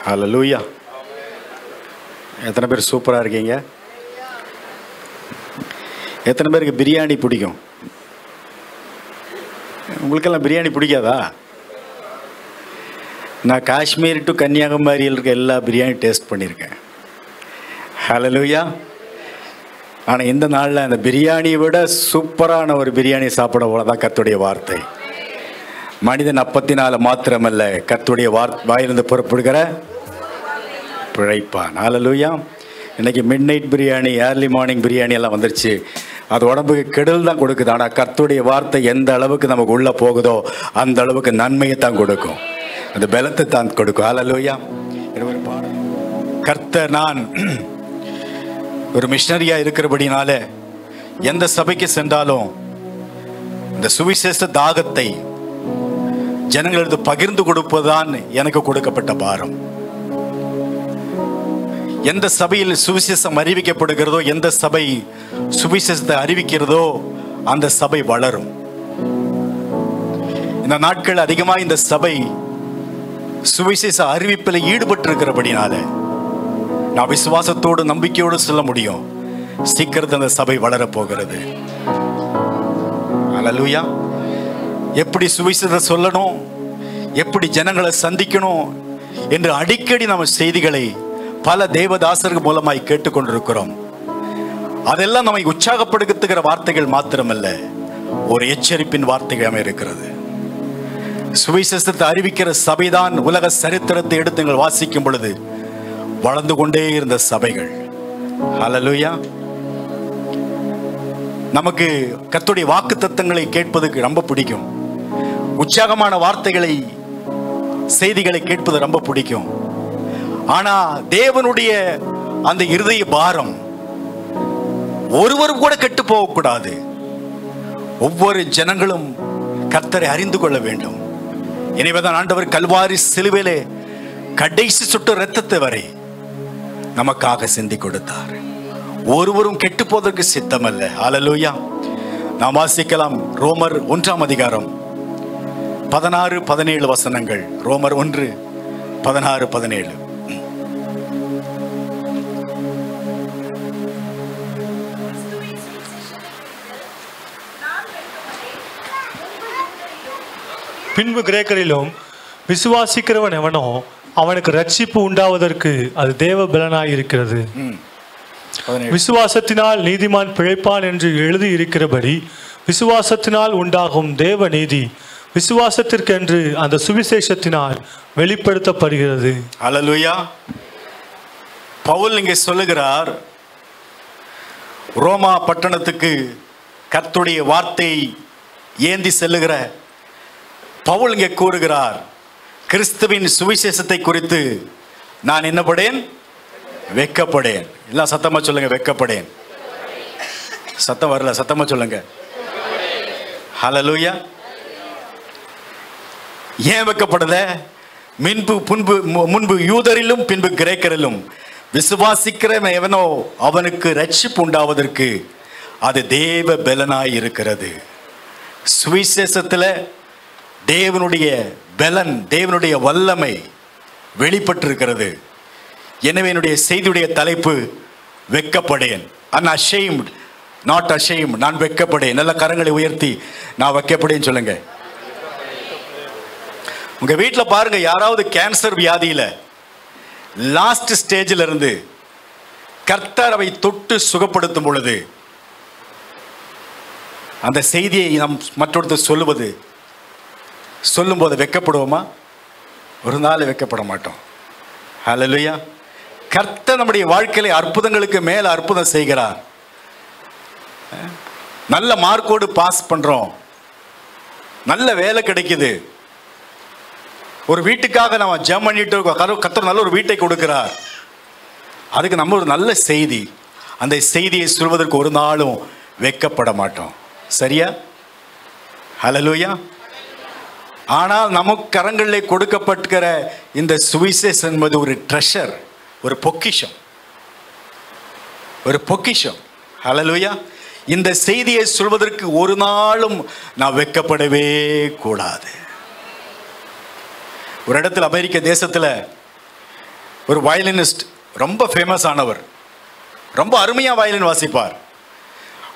ஹல்லேலூயா. எத்தனை பேர் சூப்பராக இருக்கீங்க? எத்தனை பேருக்கு பிரியாணி பிடிக்கும்? உங்களுக்கெல்லாம் பிரியாணி பிடிக்காதா? நான் காஷ்மீர் டு கன்னியாகுமரியில் இருக்க எல்லா பிரியாணி டேஸ்ட் பண்ணியிருக்கேன். ஹல்லேலூயா. ஆனால் இந்த நாளில் அந்த பிரியாணியை விட சூப்பரான ஒரு பிரியாணி சாப்பிட போலதான் கர்த்தருடைய வார்த்தை. மனிதன் அப்பத்தினால மாத்திரமல்ல, கர்த்தருடைய வாயிலிருந்து புறப்படுகிற பிழைப்பான். ஹல்லேலூயா. இன்றைக்கி mid night biryani, early morning biryani எல்லாம் வந்துருச்சு. அது உடம்புக்கு கெடுதல் தான் கொடுக்குது. ஆனால் கர்த்தருடைய வார்த்தை எந்த அளவுக்கு நமக்கு உள்ளே போகுதோ அந்த அளவுக்கு நன்மையை தான் கொடுக்கும், அந்த பலத்தை தான் கொடுக்கும். ஹல்லேலூயா. ஒரு பாடல், கர்த்தர், நான் ஒரு மிஷனரியாக இருக்கிறபடினால எந்த சபைக்கு சென்றாலும் இந்த சுவிசேஷ தாகத்தை ஜனங்களுக்கு பகிர்ந்து கொடுப்பதுதான் எனக்கு கொடுக்கப்பட்ட பாரம். எந்த சபையில் சுவிசேஷம் அறிவிக்கப்படுகிறதோ, எந்த சபை சுவிசேஷத்தை அறிவிக்கிறதோ அந்த சபை வளரும். இந்த நாட்கள் அதிகமாக இந்த சபை சுவிசேஷ அறிவிப்பில் ஈடுபட்டு இருக்கிறபடினால நான் விசுவாசத்தோடு நம்பிக்கையோடு சொல்ல முடியும், சீக்கிரத்தில் அந்த சபை வளரப்போகிறது. ஹல்லேலூயா. எப்படி சுவிசேஷத்தை சொல்லணும், எப்படி ஜனங்களை சந்திக்கணும் என்று அடிக்கடி நம்ம செய்திகளை பல தேவதாசர்கள் மூலமாய் கேட்டுக்கொண்டிருக்கிறோம். அதெல்லாம் நம்மை உற்சாகப்படுத்துகிற வார்த்தைகள் மாத்திரமல்ல, ஒரு எச்சரிப்பின் வார்த்தைகள் இருக்கிறது. சுவிசேஷத்தை அறிவிக்கிற சபைதான் உலக சரித்திரத்தை எடுத்து நீங்கள் வாசிக்கும் பொழுது வளர்ந்து கொண்டே இருந்த சபைகள். ஹல்லேலூயா. நமக்கு கர்த்தருடைய வாக்குத்தத்தங்களை கேட்பதுக்கு ரொம்ப பிடிக்கும். உற்சாகமான வார்த்தைகளை, செய்திகளை கேட்பது ரொம்ப பிடிக்கும். ஆனா தேவனுடைய அந்த இருதய பாரம் ஒருவரும் கூட கெட்டு போகக்கூடாது. ஒவ்வொரு ஜனங்களும் கர்த்தரை அறிந்து கொள்ள வேண்டும். எனவேதான் ஆண்டவர் கல்வாரி சிலுவையிலே கடைசி சொட்டு இரத்தத்தை வரை நமக்காக சிந்தி கொடுத்தார். ஒருவரும் கெட்டு போவதற்கு சித்தமல்ல. ஹல்லேலூயா. நாம் வாசிக்கலாம் ரோமர் 1ஆம் அதிகாரம் 16-17 வசனங்கள். ரோமர் 1:16-17. பின்பு கிரேக்கரிலும் விசுவாசிக்கிறவன் எவனோ அவனுக்கு ரட்சிப்பு உண்டாவதற்கு அது தேவ பலனாய் இருக்கிறது. விசுவாசத்தினால் நீதிமான் பிழைப்பான் என்று எழுதி இருக்கிறபடி விசுவாசத்தினால் உண்டாகும் தேவ நீதி விசுவாசத்திற்கென்று அந்த சுவிசேஷத்தினால் வெளிப்படுத்தப்படுகிறது. ஹல்லேலூயா. பவுல் இங்கே சொல்லுகிறார், ரோமா பட்டணத்துக்கு கர்த்தருடைய வார்த்தை ஏந்தி செல்லுகிற பவுல் இங்கே கூறுகிறார், கிறிஸ்துவின் சுவிசேஷத்தை குறித்து நான் என்னப்படேன்? வெட்கப்படேன். எல்லாம் சத்தமா சொல்லுங்க, வெட்கப்படேன். சத்தம் வரல, சத்தமா சொல்லுங்க. ஹல்லேலூயா. ஏன் வெட்கப்படுத? முன்பு யூதரிலும் பின்பு கிரேக்கரிலும் விசுவாசிக்கிறவன் எவனோ அவனுக்கு ரட்சிப்பு உண்டாவதற்கு அது தேவ பலனாய் இருக்கிறது. சுவிசேஷத்தில் தேவனுடைய பலன், தேவனுடைய வல்லமை வெளிப்பட்டிருக்கிறது. எனவே என்னுடைய செய்தியுடைய தலைப்பு வெட்கப்படேன். unashamed, not ashamed. நான் வெட்கப்படேன். நல்ல கரங்களை உயர்த்தி நான் வெட்கப்படேன் சொல்லுங்க. உங்க வீட்டில் பாருங்க, யாராவது கேன்சர் வியாதியில லாஸ்ட் ஸ்டேஜில் இருந்து கர்த்தர் அவை தொட்டு சுகப்படுத்தும் பொழுது அந்த செய்தியை நாம் மற்றொருத்தர் சொல்லும்போது வெட்கப்படுவோமா? ஒரு நாள் வெட்கப்பட மாட்டோம். ஹல்லேலூயா. கர்த்தர் நம்முடைய வாழ்க்கையில அற்புதங்களுக்கு மேல அற்புதம் செய்கிறார். நல்ல மார்க்கோடு பாஸ் பண்றோம், நல்ல வேலை கிடைக்குது, ஒரு வீட்டுக்காக நம்ம ஜெபம் பண்ணிட்டு கர்த்தர் நல்ல ஒரு வீட்டை கொடுக்கிறார். அதுக்கு நம்ம ஒரு நல்ல செய்தி, அந்த செய்தியை சொல்வதற்கு ஒரு நாளும் வெட்கப்பட மாட்டோம். சரியா? ஹல்லேலூயா. ஆனால் நமக்கு கரங்களிலே கொடுக்கப்பட்டிருக்கிற இந்த சுவிசேஷம் என்பது ஒரு ட்ரெஷர், ஒரு பொக்கிஷம், ஒரு பொக்கிஷம். ஹல்லேலூயா. இந்த செய்தியை சொல்வதற்கு ஒரு நாளும் நான் வெட்கப்படவே கூடாது. ஒரு இடத்துல அமெரிக்க தேசத்தில் ஒரு வயலினிஸ்ட், ரொம்ப ஃபேமஸ் ஆனவர், ரொம்ப அருமையாக வயலின் வாசிப்பார்.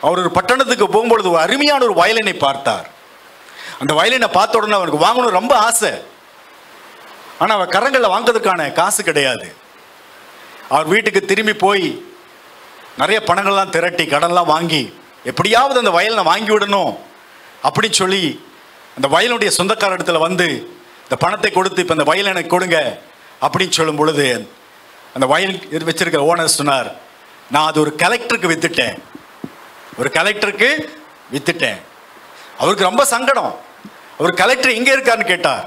அவர் ஒரு பட்டணத்துக்கு போகும்பொழுது ஒரு அருமையான ஒரு வயலினை பார்த்தார். அந்த வயலினை பார்த்த உடனே அவருக்கு வாங்கணும் ரொம்ப ஆசை. ஆனால் அவர் கரங்களில் வாங்கிறதுக்கான காசு கிடையாது. அவர் வீட்டுக்கு திரும்பி போய் நிறைய பணங்கள்லாம் திரட்டி கடன்லாம் வாங்கி எப்படியாவது அந்த வயலினை வாங்கி விடணும் அப்படின்னு சொல்லி அந்த வயலுடைய சொந்தக்கார இடத்துல வந்து இந்த பணத்தை கொடுத்து இப்போ இந்த வயலை எனக்கு கொடுங்க அப்படின்னு சொல்லும் பொழுது அந்த வயல் வச்சிருக்கிற ஓனர் சொன்னார், நான் அது ஒரு கலெக்டருக்கு வித்துட்டேன், ஒரு கலெக்டருக்கு வித்துட்டேன். அவருக்கு ரொம்ப சங்கடம். அவர் கலெக்டர் எங்கே இருக்காருன்னு கேட்டார்.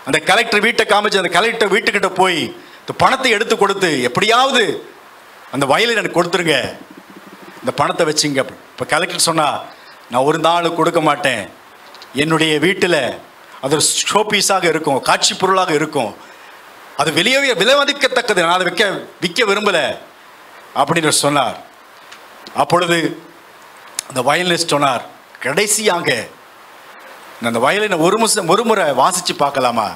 அந்த கலெக்டர் வீட்டை காமிச்சு அந்த கலெக்டர் வீட்டுக்கிட்ட போய் இந்த பணத்தை எடுத்து கொடுத்து எப்படியாவது அந்த வயலை எனக்கு கொடுத்துருங்க, இந்த பணத்தை வச்சுங்க. இப்போ கலெக்டர் சொன்னா, நான் ஒரு நாள் கொடுக்க மாட்டேன், என்னுடைய வீட்டில் அது ஒரு ஷோபீஸாக இருக்கும், காட்சி பொருளாக இருக்கும், அது விலை மதிக்கத்தக்கது, நான் அதை விற்க விரும்பலை அப்படின்னு சொன்னார். அப்பொழுது அந்த வயலினிஸ்ட் சொன்னார், கடைசியாக அந்த வயலினை ஒரு முறை வாசித்து பார்க்கலாமா?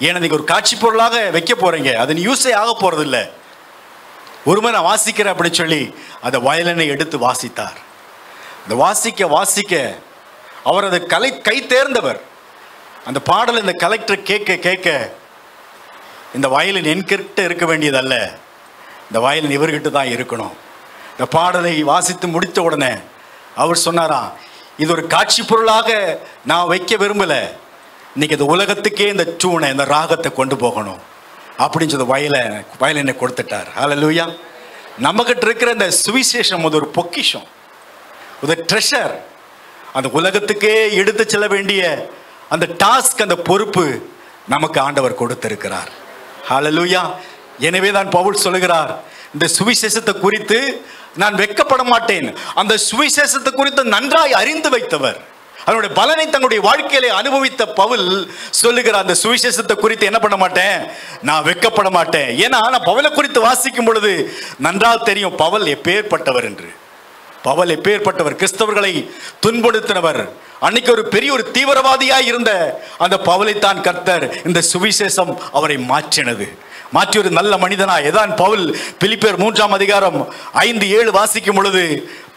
ஏன்னா நீங்கள் ஒரு காட்சி பொருளாக வைக்க போகிறீங்க, அது யூஸே ஆக போகிறதில்ல, ஒரு முறை நான் வாசிக்கிறேன் அப்படின்னு சொல்லி அந்த வயலினை எடுத்து வாசித்தார். அந்த வாசிக்க அவர் அதை கை தேர்ந்தவர். அந்த பாடல் இந்த கலெக்டர் கேட்க இந்த வயலின் என்கிட்ட இருக்க வேண்டியதல்ல, இந்த வயலின் இவர்கிட்ட தான் இருக்கணும். இந்த பாடலை வாசித்து முடித்த உடனே அவர் சொன்னாராம், இது ஒரு காட்சி பொருளாக நான் வைக்க விரும்பலை, இன்னைக்கு இந்த உலகத்துக்கே இந்த டூனை இந்த ராகத்தை கொண்டு போகணும் அப்படின்னு சொல்லி வயலினை கொடுத்துட்டார். ஹல்லேலூயா. நம்மகிட்ட இருக்கிற இந்த சுவிசேஷம் அது ஒரு பொக்கிஷம், ஒரு ட்ரெஷர். அந்த உலகத்துக்கே எடுத்து செல்ல வேண்டிய அந்த டாஸ்க், அந்த பொறுப்பு நமக்கு ஆண்டவர் கொடுத்திருக்கிறார். ஹல்லேலூயா. எனவே தான் பவுல் சொல்லுகிறார், இந்த சுவிசேஷத்தை குறித்து நான் வெட்கப்பட மாட்டேன். அந்த சுவிசேஷத்தை குறித்து நன்றாய் அறிந்து வைத்தவர், அதனுடைய பலனை தன்னுடைய வாழ்க்கையிலே அனுபவித்த பவுல் சொல்லுகிறார், அந்த சுவிசேஷத்தை குறித்து என்ன பண்ண மாட்டேன், நான் வெட்கப்பட மாட்டேன். ஏன்னா நான் பவுலை குறித்து வாசிக்கும் பொழுது நன்றாக தெரியும் பவுல் எப்பேற்பட்டவர் என்று. பவுல் எப்பேற்பட்டவர், கிறிஸ்தவர்களை துன்புறுத்தினவர், அன்னைக்கு ஒரு பெரிய ஒரு தீவிரவாதியாய் இருந்த அந்த பவுலைத்தான் கர்த்தர் இந்த சுவிசேஷம் அவரை மாற்றினது, மாற்றி ஒரு நல்ல மனிதனாய். எதான் பவுல் பிலிப்பியர் 3ஆம் அதிகாரம் 5-7 வாசிக்கும் பொழுது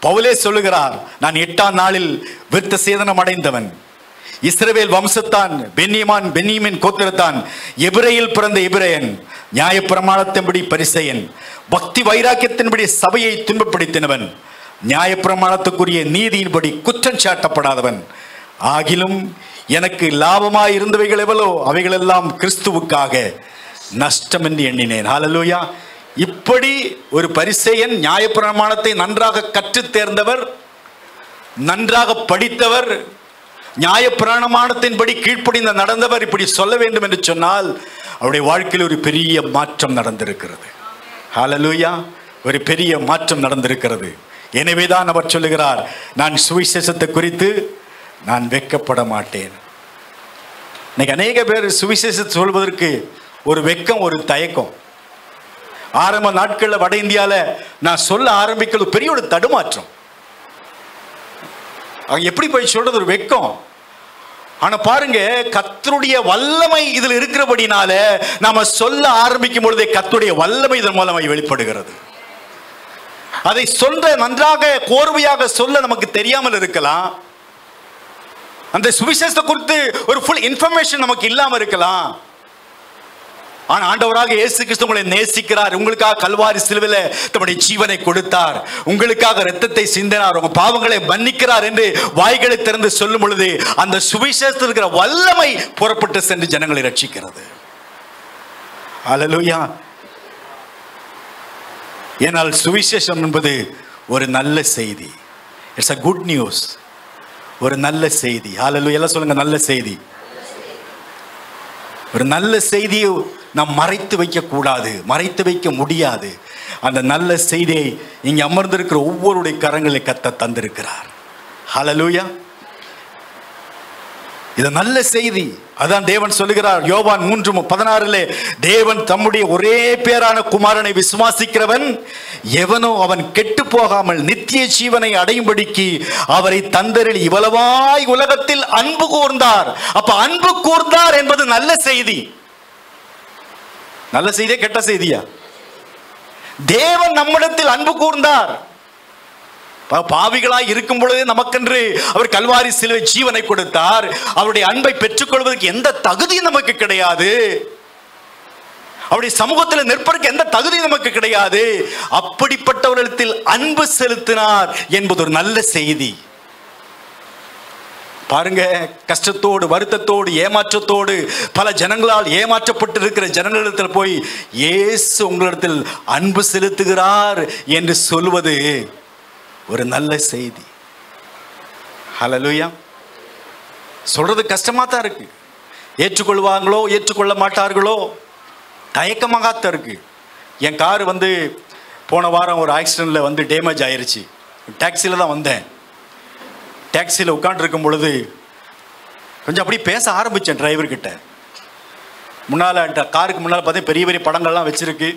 பவுலே சொல்லுகிறார், நான் 8ஆம் நாளில் விருத்த சேதனம் அடைந்தவன், இஸ்ரவேல் வம்சத்தான், பென்னியமின் கோத்திரத்தான், எபிரேயில் பிறந்த எபிரேயன், நியாயப்பிரமாணத்தின்படி பரிசேயன், பக்தி வைராக்கியத்தின்படி சபையை துன்பப்படுத்தினவன், நியாயப்பிரமாணத்துக்குரிய நீதியின்படி குற்றம் சாட்டப்படாதவன், ஆகிலும் எனக்கு லாபமாய் இருந்தவைகள் எவ்வளோ அவைகளெல்லாம் கிறிஸ்துவுக்காக நஷ்டம் என்று எண்ணினேன். ஹல்லேலூயா. இப்படி ஒரு பரிசேயன், நியாயப்பிரமாணத்தை நன்றாக கற்று தேர்ந்தவர், நன்றாக படித்தவர், நியாயப்பிரமாணத்தின்படி கீழ்ப்படிந்து நடந்தவர், இப்படி சொல்ல வேண்டும் என்று சொன்னால் அவருடைய வாழ்க்கையில் ஒரு பெரிய மாற்றம் நடந்திருக்கிறது. ஹல்லேலூயா. ஒரு பெரிய மாற்றம் நடந்திருக்கிறது. எனவேதான் அவர் சொல்லுகிறார், நான் சுவிசேஷத்தை குறித்து நான் வெட்கப்பட மாட்டேன். இன்னைக்கு அநேக பேர் சுவிசேஷத்தை சொல்வதற்கு ஒரு வெட்கம், ஒரு தயக்கம். ஆரம்ப நாட்களில் வட இந்தியாவில் நான் சொல்ல ஆரம்பிக்கிறது பெரிய ஒரு தடுமாற்றம். எப்படி போய் சொல்றது, ஒரு வெட்கம். ஆனா பாருங்க, கர்த்தருடைய வல்லமை இதில் இருக்கிறபடினால நாம சொல்ல ஆரம்பிக்கும் பொழுதே கர்த்தருடைய வல்லமை இதன் மூலமாய் வெளிப்படுகிறது. அதை சொல்ற நன்றாக கோர்வையாக சொல்ல நமக்கு தெரியாமல் இருக்கலாம், அந்த சுவிசேஷத்தை குறித்து ஒரு ஃபுல் இன்ஃபர்மேஷன் நமக்கு இல்லாம இருக்கலாம். ஆனா ஆண்டவராக இயேசு கிறிஸ்து உங்களை நேசிக்கிறார், உங்களுக்காக கல்வாரி சிலுவையிலே தம்முடைய ஜீவனை கொடுத்தார், உங்களுக்காக இரத்தத்தை சிந்தினார், உங்க பாவங்களை மன்னிக்கிறார் என்று வாய்களை திறந்து சொல்லும் பொழுது அந்த சுவிசேஷத்தில் இருக்கிற வல்லமை புறப்பட்டு சென்று ஜனங்களை ரட்சிக்கிறது. ஹல்லேலூயா. ஏனால் சுவிசேஷம் என்பது ஒரு நல்ல செய்தி. இட்ஸ் a குட் நியூஸ், ஒரு நல்ல செய்தி. ஹல்லேலூயா. எல்லாம் சொல்லுங்க, நல்ல செய்தி. ஒரு நல்ல செய்தியை நாம் மறைத்து வைக்க கூடாது, மறைத்து வைக்க முடியாது. அந்த நல்ல செய்தியை இங்கே அமர்ந்திருக்கிற ஒவ்வொருடைய கரங்களை கர்த்தர் தந்திருக்கிறார். ஹல்லேலூயா. இது நல்ல செய்தி. அதான் தேவன் சொல்லுகிறார் யோவான் 3:16, தேவன் தம்முடைய ஒரே பேரான குமாரனை விசுவாசிக்கிறவன் எவனோ அவன் கெட்டு போகாமல் நித்திய ஜீவனை அடையும்படிக்கு அவரை தந்தரில் இவ்வளவாய் உலகத்தில் அன்பு கூர்ந்தார். அப்ப அன்பு கூர்ந்தார் என்பது நல்ல செய்தி. நல்ல செய்தியா கெட்ட செய்தியா? தேவன் நம்மிடத்தில் அன்பு கூர்ந்தார். பாவிகளாய் இருக்கும் பொழுதே நமக்கென்று அவர் கல்வாரி சிலுவை ஜீவனை கொடுத்தார். அவருடைய அன்பை பெற்றுக்கொள்வதற்கு எந்த தகுதியும் நமக்கு கிடையாது. அவருடைய சமூகத்தில் நிற்பதற்கு எந்த தகுதி நமக்கு கிடையாது. அப்படிப்பட்டவர்களிடத்தில் அன்பு செலுத்தினார் என்பது ஒரு நல்ல செய்தி. பாருங்க, கஷ்டத்தோடு, வருத்தத்தோடு, ஏமாற்றத்தோடு பல ஜனங்களால் ஏமாற்றப்பட்டு இருக்கிற ஜனங்களிடத்தில் போய் இயேசு உங்களிடத்தில் அன்பு செலுத்துகிறார் என்று சொல்வது ஒரு நல்ல செய்தி. ஹல்லேலூயா. சொல்றது கஷ்டமா தான் இருக்கு. ஏற்றுக்கொள்வாங்களோ ஏற்றுக்கொள்ள மாட்டார்களோ தயக்கமாகத்தான் இருக்கு. என் கார் போன வாரம் ஒரு ஆக்சிடென்ட்ல டேமேஜ் ஆயிருச்சு. டாக்ஸியில் தான் வந்தேன். டாக்ஸியில் உட்காந்துருக்கும் பொழுது கொஞ்சம் அப்படி பேச ஆரம்பித்தேன் டிரைவர்கிட்ட. முன்னால் காருக்கு முன்னால் பார்த்தா பெரிய பெரிய படங்கள்லாம் வச்சுருக்கு.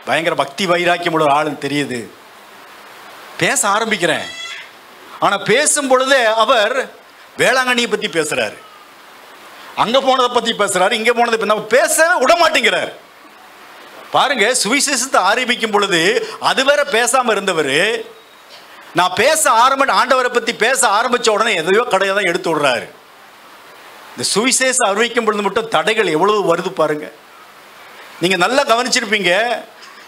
பயங்கர பக்தி வைராக்கியம் உள்ள ஆளுன்னு தெரியுது. பேச ஆரம்பிக்கிறேன். ஆனால் பேசும் பொழுதே அவர் வேளாங்கண்ணியை பற்றி பேசுகிறாரு, அங்கே போனதை பற்றி பேசுகிறாரு, இங்கே போனதை நம்ம பேச விட மாட்டேங்கிறார். பாருங்க, சுவிசேஷத்தை ஆரம்பிக்கும் பொழுது அது வேற பேசாமல் இருந்தவர், நான் பேச ஆண்டவரை பற்றி பேச ஆரம்பித்த உடனே எதையோ கடையை தான் எடுத்து விடுறாரு. இந்த சுவிசேஷம் அறிவிக்கும் பொழுது மட்டும் தடைகள் எவ்வளவு வருது பாருங்க. நீங்கள் நல்லா கவனிச்சிருப்பீங்க.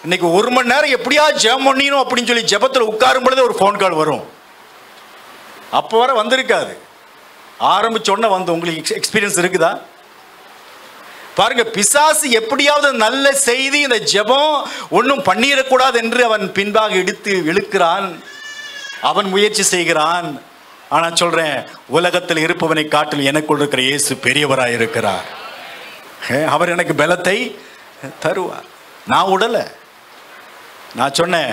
இன்னைக்கு 1 மணி நேரம் எப்படியா ஜெபம் பண்ணிடணும் அப்படின்னு சொல்லி ஜெபத்தில் உட்காரும் பொழுதே ஒரு ஃபோன் கால் வரும். அப்போ வர வந்திருக்காது, ஆரம்பிச்ச உடனே உங்களுக்கு எக்ஸ்பீரியன்ஸ் இருக்குதா? பாருங்க, பிசாசு எப்படியாவது நல்ல செய்தி, இந்த ஜெபம் ஒன்றும் பண்ணிடக்கூடாது என்று அவன் பின்பாக எடுத்து இழுக்கிறான். அவன் முயற்சி செய்கிறான். ஆனால் சொல்றேன், உலகத்தில் இருப்பவனை காட்டில் எனக்குள் இருக்கிற இயேசு பெரியவராய் இருக்கிறார். அவர் எனக்கு பலத்தை தருவார். நான் உடலை. நான் சொன்னேன்,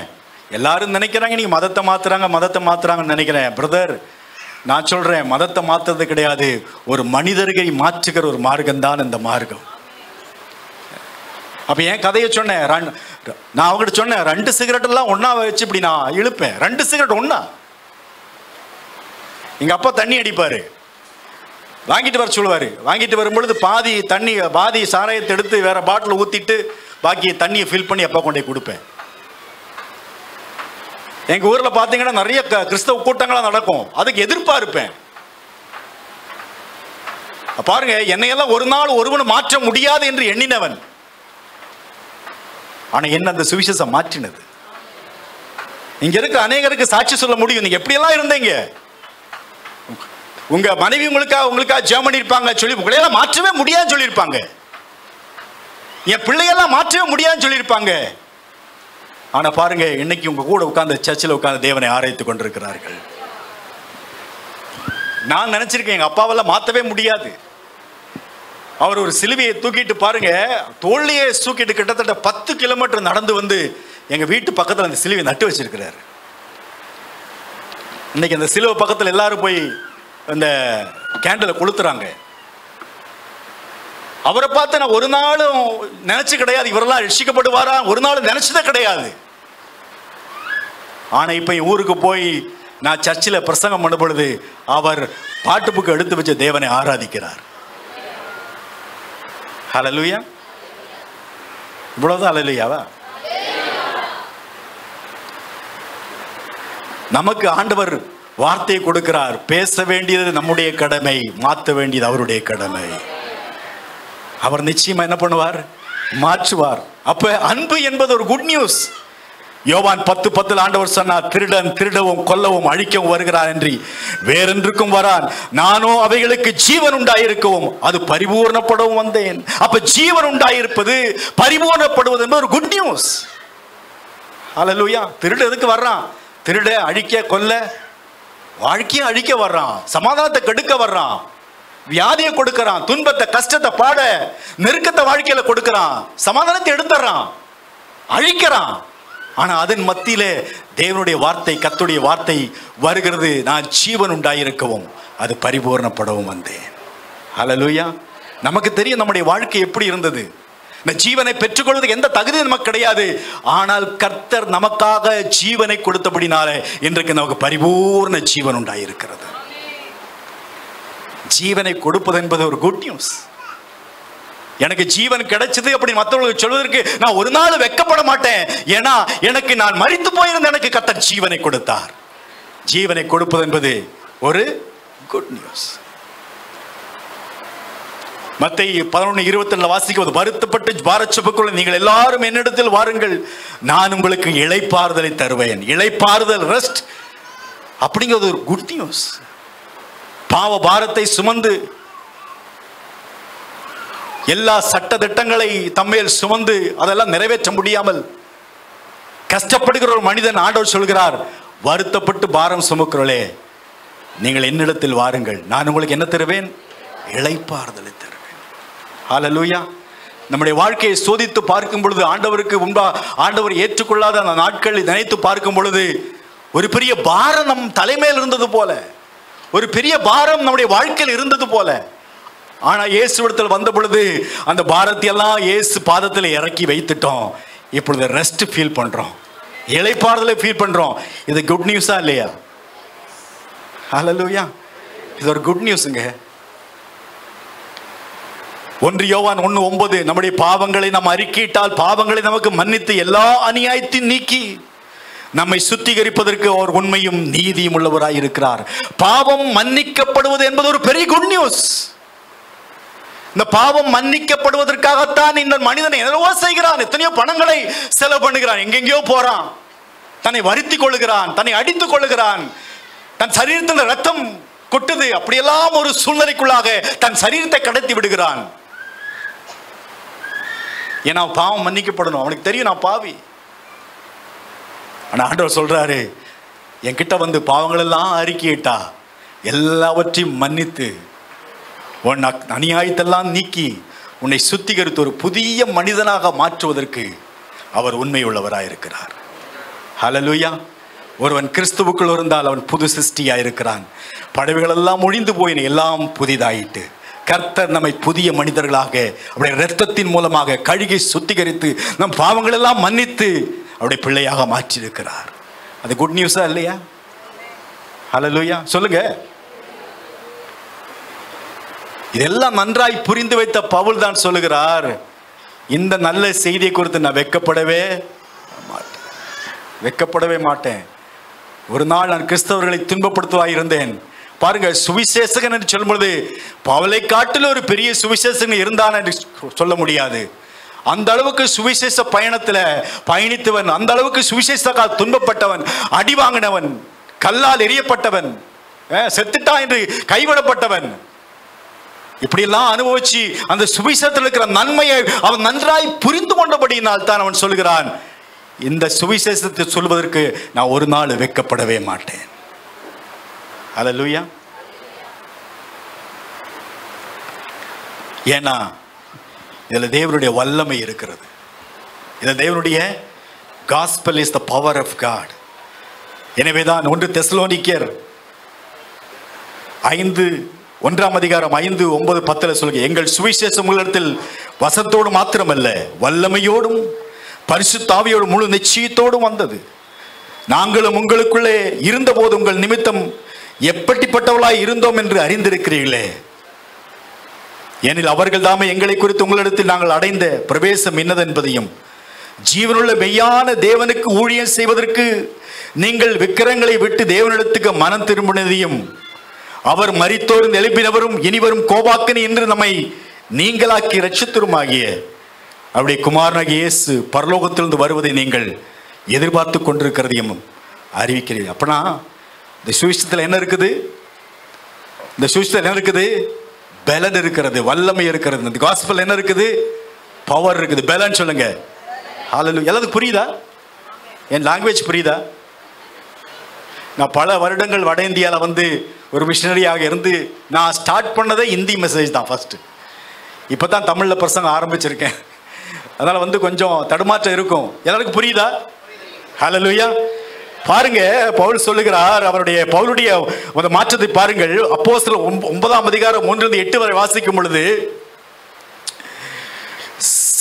எல்லாரும் நினைக்கிறாங்க நீங்க மதத்தை மாத்துறாங்கன்னு நினைக்கிறேன். பிரதர், நான் சொல்றேன், மதத்தை மாத்துறது கிடையாது, ஒரு மனிதர்களை மாற்றுகிற ஒரு மார்க்கம் தான் இந்த மார்க்கம். அப்ப என் கதையை சொன்னேன். நான் அவங்ககிட்ட சொன்னேன், 2 சிகரெட் எல்லாம் ஒன்னா வச்சு இப்படி நான் இழுப்பேன். 2 சிகரெட் ஒன்னா. எங்க அப்பா தண்ணி அடிப்பாரு, வாங்கிட்டு வர சொல்லுவாரு. வாங்கிட்டு வரும்பொழுது பாதி சாராயத்தை எடுத்து வேற பாட்டில் ஊத்திட்டு பாக்கி தண்ணியை ஃபில் பண்ணி அப்பா கொண்டே கொடுப்பேன். எங்க ஊர்ல பாத்தீங்கன்னா நிறைய கிறிஸ்தவ கூட்டங்களா நடக்கும். அதுக்கு எதிர்ப்பா இருப்பேன். பாருங்க, என்னையெல்லாம் ஒரு நாள் ஒருவன் மாற்ற முடியாது என்று எண்ணினவன். ஆனா என்ன அந்த சுவிசேஷம் மாற்றினது. இங்க இருக்க அநேகருக்கு சாட்சி சொல்ல முடியும். நீங்க எப்படி எல்லாம் இருந்தீங்க, உங்க மனைவி உங்களுக்கா ஜெபம் பண்ணிருப்பாங்க சொல்லி உங்களையெல்லாம் மாற்றவே முடியாதுன்னு சொல்லியிருப்பாங்க. என் பிள்ளையெல்லாம் மாற்றவே முடியாதுன்னு சொல்லியிருப்பாங்க. ஆனா பாருங்க, இன்னைக்கு உங்க கூட உட்கார்ந்து சர்ச்சில் உட்கார்ந்து தேவனை ஆராய்த்து கொண்டிருக்கிறார்கள். நான் நினைச்சிருக்கேன் எங்க அப்பாவெல்லாம் மாற்றவே முடியாது. அவர் ஒரு சிலுவையை தூக்கிட்டு பாருங்க, தோல்லையே தூக்கிட்டு கிட்டத்தட்ட 10 கிலோமீட்டர் நடந்து எங்க வீட்டு பக்கத்தில் அந்த சிலுவை நட்டு வச்சிருக்கிறாரு. இன்னைக்கு அந்த சிலுவை பக்கத்தில் எல்லாரும் போய் அந்த கேண்டில கொளுத்துறாங்க. அவரை பார்த்து நான் ஒரு நாளும் நினைச்சு கிடையாது இவரெல்லாம் ரட்சிக்கப்படுவாரா, ஒரு நாளும் நினைச்சதே கிடையாது. ஆனா இப்ப என் ஊருக்கு போய் நான் சர்ச்சில் பிரசங்கம் பண்ணும் பொழுது அவர் பாட்டு புக்கு எடுத்து வச்சு தேவனை ஆராதிக்கிறார். ஹல்லேலூயா. இவ்வளவுதான் ஹல்லேலூயாவா? நமக்கு ஆண்டவர் வார்த்தையை கொடுக்கிறார். பேச வேண்டியது நம்முடைய கடமை, மாற்ற வேண்டியது அவருடைய கடமை. அவர் நிச்சயமா என்ன பண்ணுவார்? மாற்றுவார். அப்ப அன்பு என்பது ஒரு குட் நியூஸ். யோவான் 10:10 ஆண்டவர் சொன்னார், திருடன் திருடவும் கொல்லவும் அழிக்கவும் வருகிறார் என்று வேறென்றுக்கும் வரான், நானோ அவைகளுக்கு ஜீவன் உண்டாயிருக்கவும் அது பரிபூர்ணப்படவும் வந்தேன். அப்ப ஜீவன் உண்டாயிருப்பது, பரிபூர்ணப்படுவது என்பது ஒரு குட் நியூஸ். ஹல்லேலூயா. திருடு எதுக்கு வர்றான்? திருட அழிக்க, கொல்ல, வாழ்க்கையை அழிக்க வர்றான், சமாதானத்தை கெடுக்க வர்றான், வியாதியை கொடுக்கறான், துன்பத்தை கஷ்டத்தை பாட நெருக்கத்தை வாழ்க்கையில கொடுக்கறான், சமாதானத்தை எடுத்துறான், அழிக்கிறான். ஆனா அதன் மத்தியிலே தேவனுடைய வார்த்தை, கர்த்தருடைய வார்த்தை வருகிறது, நான் ஜீவன் உண்டாயிருக்கவும் அது பரிபூர்ணப்படவும் வந்தேன். ஹல்லேலூயா. நமக்கு தெரியும் நம்முடைய வாழ்க்கை எப்படி இருந்தது. இந்த ஜீவனை பெற்றுக்கொள்வதற்கு எந்த தகுதி நமக்கு கிடையாது. ஆனால் கர்த்தர் நமக்காக ஜீவனை கொடுத்தபடினாலே இன்றைக்கு நமக்கு பரிபூர்ண ஜீவன் உண்டாயிருக்கிறது. ஜீவனை கொடுப்பது என்பது ஒரு குட் நியூஸ். எனக்கு ஜீவன் கிடைச்சது அப்படி மற்றவர்களுக்கு சொல்வதற்கு நான் ஒரு நாள் வெட்கப்பட மாட்டேன். ஏன்னா எனக்கு நான் மரித்து போயிருந்த எனக்கு கர்த்தர் ஜீவனை கொடுத்தார். ஜீவனை கொடுப்பது என்பது ஒரு குட் நியூஸ். மத்தேயு 11:27 வாசிக்கும்போது, வருத்தப்பட்டு பாரச்சுமக்குள்ள நீங்கள் எல்லாரும் என்னிடத்தில் வாருங்கள், நான் உங்களுக்கு இளைப்பாறுதலை தருவேன். இளைப்பாறுதல், ரெஸ்ட் அப்படிங்கிறது ஒரு குட் நியூஸ். பாவ பாரத்தை சுமந்து எல்லா சட்ட திட்டங்களை தம்மேல் சுமந்து அதெல்லாம் நிறைவேற்ற முடியாமல் கஷ்டப்படுகிற ஒரு மனிதன் ஆண்டவர் சொல்கிறார், வருத்தப்பட்டு பாரம் சுமக்கிறோளே நீங்கள் என்னிடத்தில் வாருங்கள், நான் உங்களுக்கு என்ன தருவேன்? இளைப்பாறுதலை தருவேன். ஹல்லேலூயா. நம்முடைய வாழ்க்கையை சோதித்து பார்க்கும் பொழுது, ஆண்டவருக்கு முன்பா ஆண்டவர் ஏற்றுக்கொள்ளாத அந்த நாட்களை நினைத்து பார்க்கும் பொழுது, ஒரு பெரிய பாரம் நம் தலைமையில் இருந்தது போல, ஒரு பெரிய பாரம் நம்முடைய வாழ்க்கையில் இருந்தது போல. ஆனா இயேசுவிடத்தில் வந்த பொழுது அந்த பாரத்தை எல்லாம் இயேசு பாதத்தில் இறக்கி வைத்துட்டோம். இப்பொழுது ரெஸ்ட் ஃபீல் பண்றோம், இளைப்பாறுதலை ஃபீல் பண்றோம். இது குட் நியூஸா இல்லையா? ஹல்லேலூயா. இது ஒரு குட் நியூஸ்ங்க. 1 யோவான் 1:9, நம்முடைய பாவங்களை நாம் அறிக்கையிட்டால் பாவங்களை நமக்கு மன்னித்து எல்லா அநியாயத்தையும் நீக்கி நம்மை சுத்திகரிப்பதற்கு அவர் உண்மையும் நீதியும் உள்ளவராய் இருக்கிறார். பாவம் மன்னிக்கப்படுவது என்பது ஒரு பெரிய குட் நியூஸ். இந்த பாவம் மன்னிக்கப்படுவதற்காகத்தான் இந்த மனிதன் என்னவோ செய்கிறான், எத்தனையோ பணங்களை செலவு பண்ணுகிறான், எங்கெங்கயோ போறான், தன்னை வருத்திக் கொள்ளுகிறான், தன்னை அடித்துக் கொள்ளுகிறான், தன் சரீரத்தில் ரத்தம் கொட்டுது, அப்படியெல்லாம் ஒரு சூழ்நிலைக்குள்ளாக தன் சரீரத்தை கடத்தி விடுகிறான். ஏன்னா பாவம் மன்னிக்கப்படணும், அவனுக்கு தெரியும் நான் பாவி. ஆனா ஆண்டவர் சொல்றாரு, என்கிட்ட வந்து பாவங்கள் எல்லாம் அறிக்கையிட்டா எல்லாவற்றையும் மன்னித்து உன் அநியாயத்தெல்லாம் நீக்கி உன்னை சுத்திகரித்து ஒரு புதிய மனிதனாக மாற்றுவதற்கு அவர் உண்மை உள்ளவராயிருக்கிறார். ஹல்லேலூயா. ஒருவன் கிறிஸ்துவுக்குள் இருந்தால் அவன் புது சிருஷ்டியா இருக்கிறான். படைவுகள் எல்லாம் ஒழிந்து போயின, எல்லாம் புதிதாயிட்டு கர்த்தர் நம்மை புதிய மனிதர்களாக அவருடைய இரத்தத்தின் மூலமாக கழுகி சுத்திகரித்து நம் பாவங்கள் எல்லாம் மன்னித்து அவருடைய பிள்ளையாக மாற்றியிருக்கிறார். அது குட் நியூஸா இல்லையா? ஹல்லேலூயா. சொல்லுங்க. இதெல்லாம் நன்றாய் புரிந்து வைத்த பவுல் தான் சொல்லுகிறார், இந்த நல்ல செய்தியை குறித்து நான் வெட்கப்படவே மாட்டேன். ஒரு நாள் நான் கிறிஸ்தவர்களை துன்பப்படுத்துவாய் இருந்தேன். பாருங்க, சுவிசேஷகன் என்று சொல்லும் பொழுது பவுலை காட்டில் ஒரு பெரிய சுவிசேஷகன் இருந்தான் என்று சொல்ல முடியாது. அந்த அளவுக்கு சுவிசேஷ பயணத்தில் பயணித்தவன், அந்த அளவுக்கு சுவிசேஷத்தால் துன்பப்பட்டவன், அடி வாங்கினவன், கல்லால் எரியப்பட்டவன், செத்துட்டா என்று கைவிடப்பட்டவன், இப்படியெல்லாம் அனுபவிச்சு அந்த சுவிசேஷத்தில் இருக்கிற நன்மையை அவன் நன்றாய் புரிந்து கொண்டபடியினால் தான் அவன் சொல்கிறான், இந்த சுவிசேஷத்தை சொல்வதற்கு நான் ஒரு நாள் வெட்கப்படவே மாட்டேன். ஹல்லேலூயா. ஏன்னா இதுல தேவனுடைய வல்லமை இருக்கிறது. இதுல தேவனுடைய gospel is the power of God. எனவேதான் 1 தெசலோனிக்கேயர் 5:1 சொல்லுங்க, எங்கள் சுவிசேஷம் உங்களிடத்தில் வசத்தோடு மாத்திரமல்ல வல்லமையோடும் பரிசுத்த ஆவியோடும் முழு நிச்சயத்தோடும் வந்தது. நாங்களும் உங்களுக்குள்ளே இருந்தபோது உங்கள் நிமித்தம் எப்படிப்பட்டவளாய் இருந்தோம் என்று அறிந்திருக்கிறீர்களே. ஏனில் அவர்கள் தாமே எங்களை குறித்து உங்களிடத்தில் நாங்கள் அடைந்த பிரவேசம் என்னதென்பதையும் ஜீவனுள்ள மெய்யான தேவனுக்கு ஊழியம் செய்வதற்கு நீங்கள் விக்கிரங்களை விட்டு தேவனிடத்துக்கு மனம் திரும்பினதையும் அவர் மரித்தோரும் எழுப்பினவரும் இனிவரும் கோபாக்கனி என்று நம்மை நீங்களாக்கி ரட்சித்தருமாகிய அவருடைய குமாரனாகிய இயேசு பரலோகத்திலிருந்து வருவதை நீங்கள் எதிர்பார்த்து கொண்டிருக்கிறதையும் அறிவிக்கிறீர்கள். அப்பனா இந்த சுவிசேஷத்தில் என்ன இருக்குது? இந்த சுவிசேஷத்தில் என்ன இருக்குது? பலன் இருக்கிறது, வல்லமை இருக்கிறது. இந்த காஸ்பல் என்ன இருக்குது? பவர் இருக்குது. பலன் சொல்லுங்க. ஹல்லேலூயா. எல்லாத்துக்கும் புரியுதா? என் லாங்குவேஜ் புரியுதா? நான் பல வருடங்கள் வட இந்தியாவில் வந்து ஒரு மிஷனரியாக இருந்து நான் ஸ்டார்ட் பண்ணதே ஹிந்தி மெசேஜ் தான் ஃபர்ஸ்ட். இப்போ தான் தமிழில் பிரசங்க ஆரம்பிச்சிருக்கேன். அதனால் வந்து கொஞ்சம் தடுமாற்றம் இருக்கும். எல்லாருக்கும் புரியுதா? ஹல்லேலூயா. பாருங்க, பவுல் சொல்லுகிறார், பவுலுடைய மாற்றத்தை பாருங்கள். அப்போஸ்தலர் 9:3-8 வரை வாசிக்கும் பொழுது,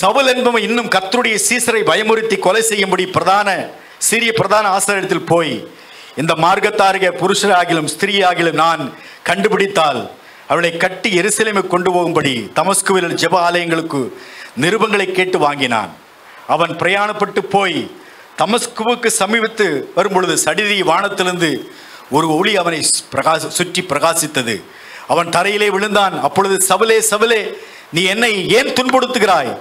சவுல் என்பவன் இன்னும் கர்த்தருடைய சீசரை பயமுறுத்தி கொலை செய்யும்படி சீரிய பிரதான ஆசாரியரிடத்தில் போய், இந்த மார்க்கத்தாருக புருஷராகிலும் ஸ்திரீயாகிலும் நான் கண்டுபிடித்தால் அவளை கட்டி எருசலேமை கொண்டு போகும்படி தமஸ்குவில் ஜெப ஆலயங்களுக்கு நிருபங்களை கேட்டு வாங்கினான். அவன் பிரயாணப்பட்டு போய் தமஸ்குவுக்கு சமீபத்து வரும்பொழுது சடிதி வானத்திலிருந்து ஒரு ஒளி அவனை சுற்றி பிரகாசித்தது. அவன் தரையிலே விழுந்தான். அப்பொழுது சவுலே சவுலே, நீ என்னை ஏன் துன்புறுத்துகிறாய்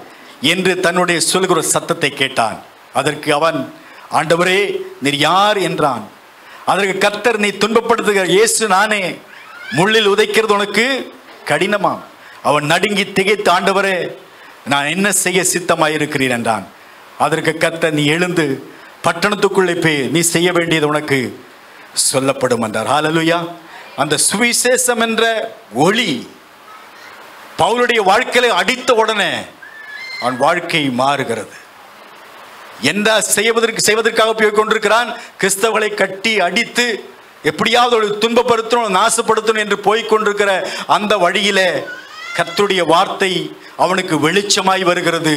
என்று தன்னுடைய சொல்கிற சத்தத்தை கேட்டான். அதற்கு அவன், ஆண்டவரே நீர் யார் என்றான். அதற்கு கர்த்தர், நீ துன்பப்படுத்துகிற இயேசு நானே. முள்ளில் உதைக்கிறது உனக்கு கடினமாம். அவன் நடுங்கி திகைத்து, ஆண்டவரே நான் என்ன செய்ய சித்தமாயிருக்கிறேன் என்றான். அதற்கு கர்த்தர், நீ எழுந்து பட்டணத்துக்குள்ளே போய் நீ செய்ய வேண்டியது உனக்கு சொல்லப்படும் என்றார். ஹல்லேலூயா. அந்த சுவிசேஷம் என்ற ஒளி பவுலுடைய வாழ்க்கையை அடித்த உடனே அவன் வாழ்க்கை மாறுகிறது. என்ன செய்வதற்காக போய் கொண்டிருக்கிறான்? கிறிஸ்தவர்களை கட்டி அடித்து எப்படியாவது ஒரு துன்பப்படுத்தணும், நாசப்படுத்தணும் என்று போய்கொண்டிருக்கிற அந்த வழியிலே கர்த்தருடைய வார்த்தை அவனுக்கு வெளிச்சமாய் வருகிறது.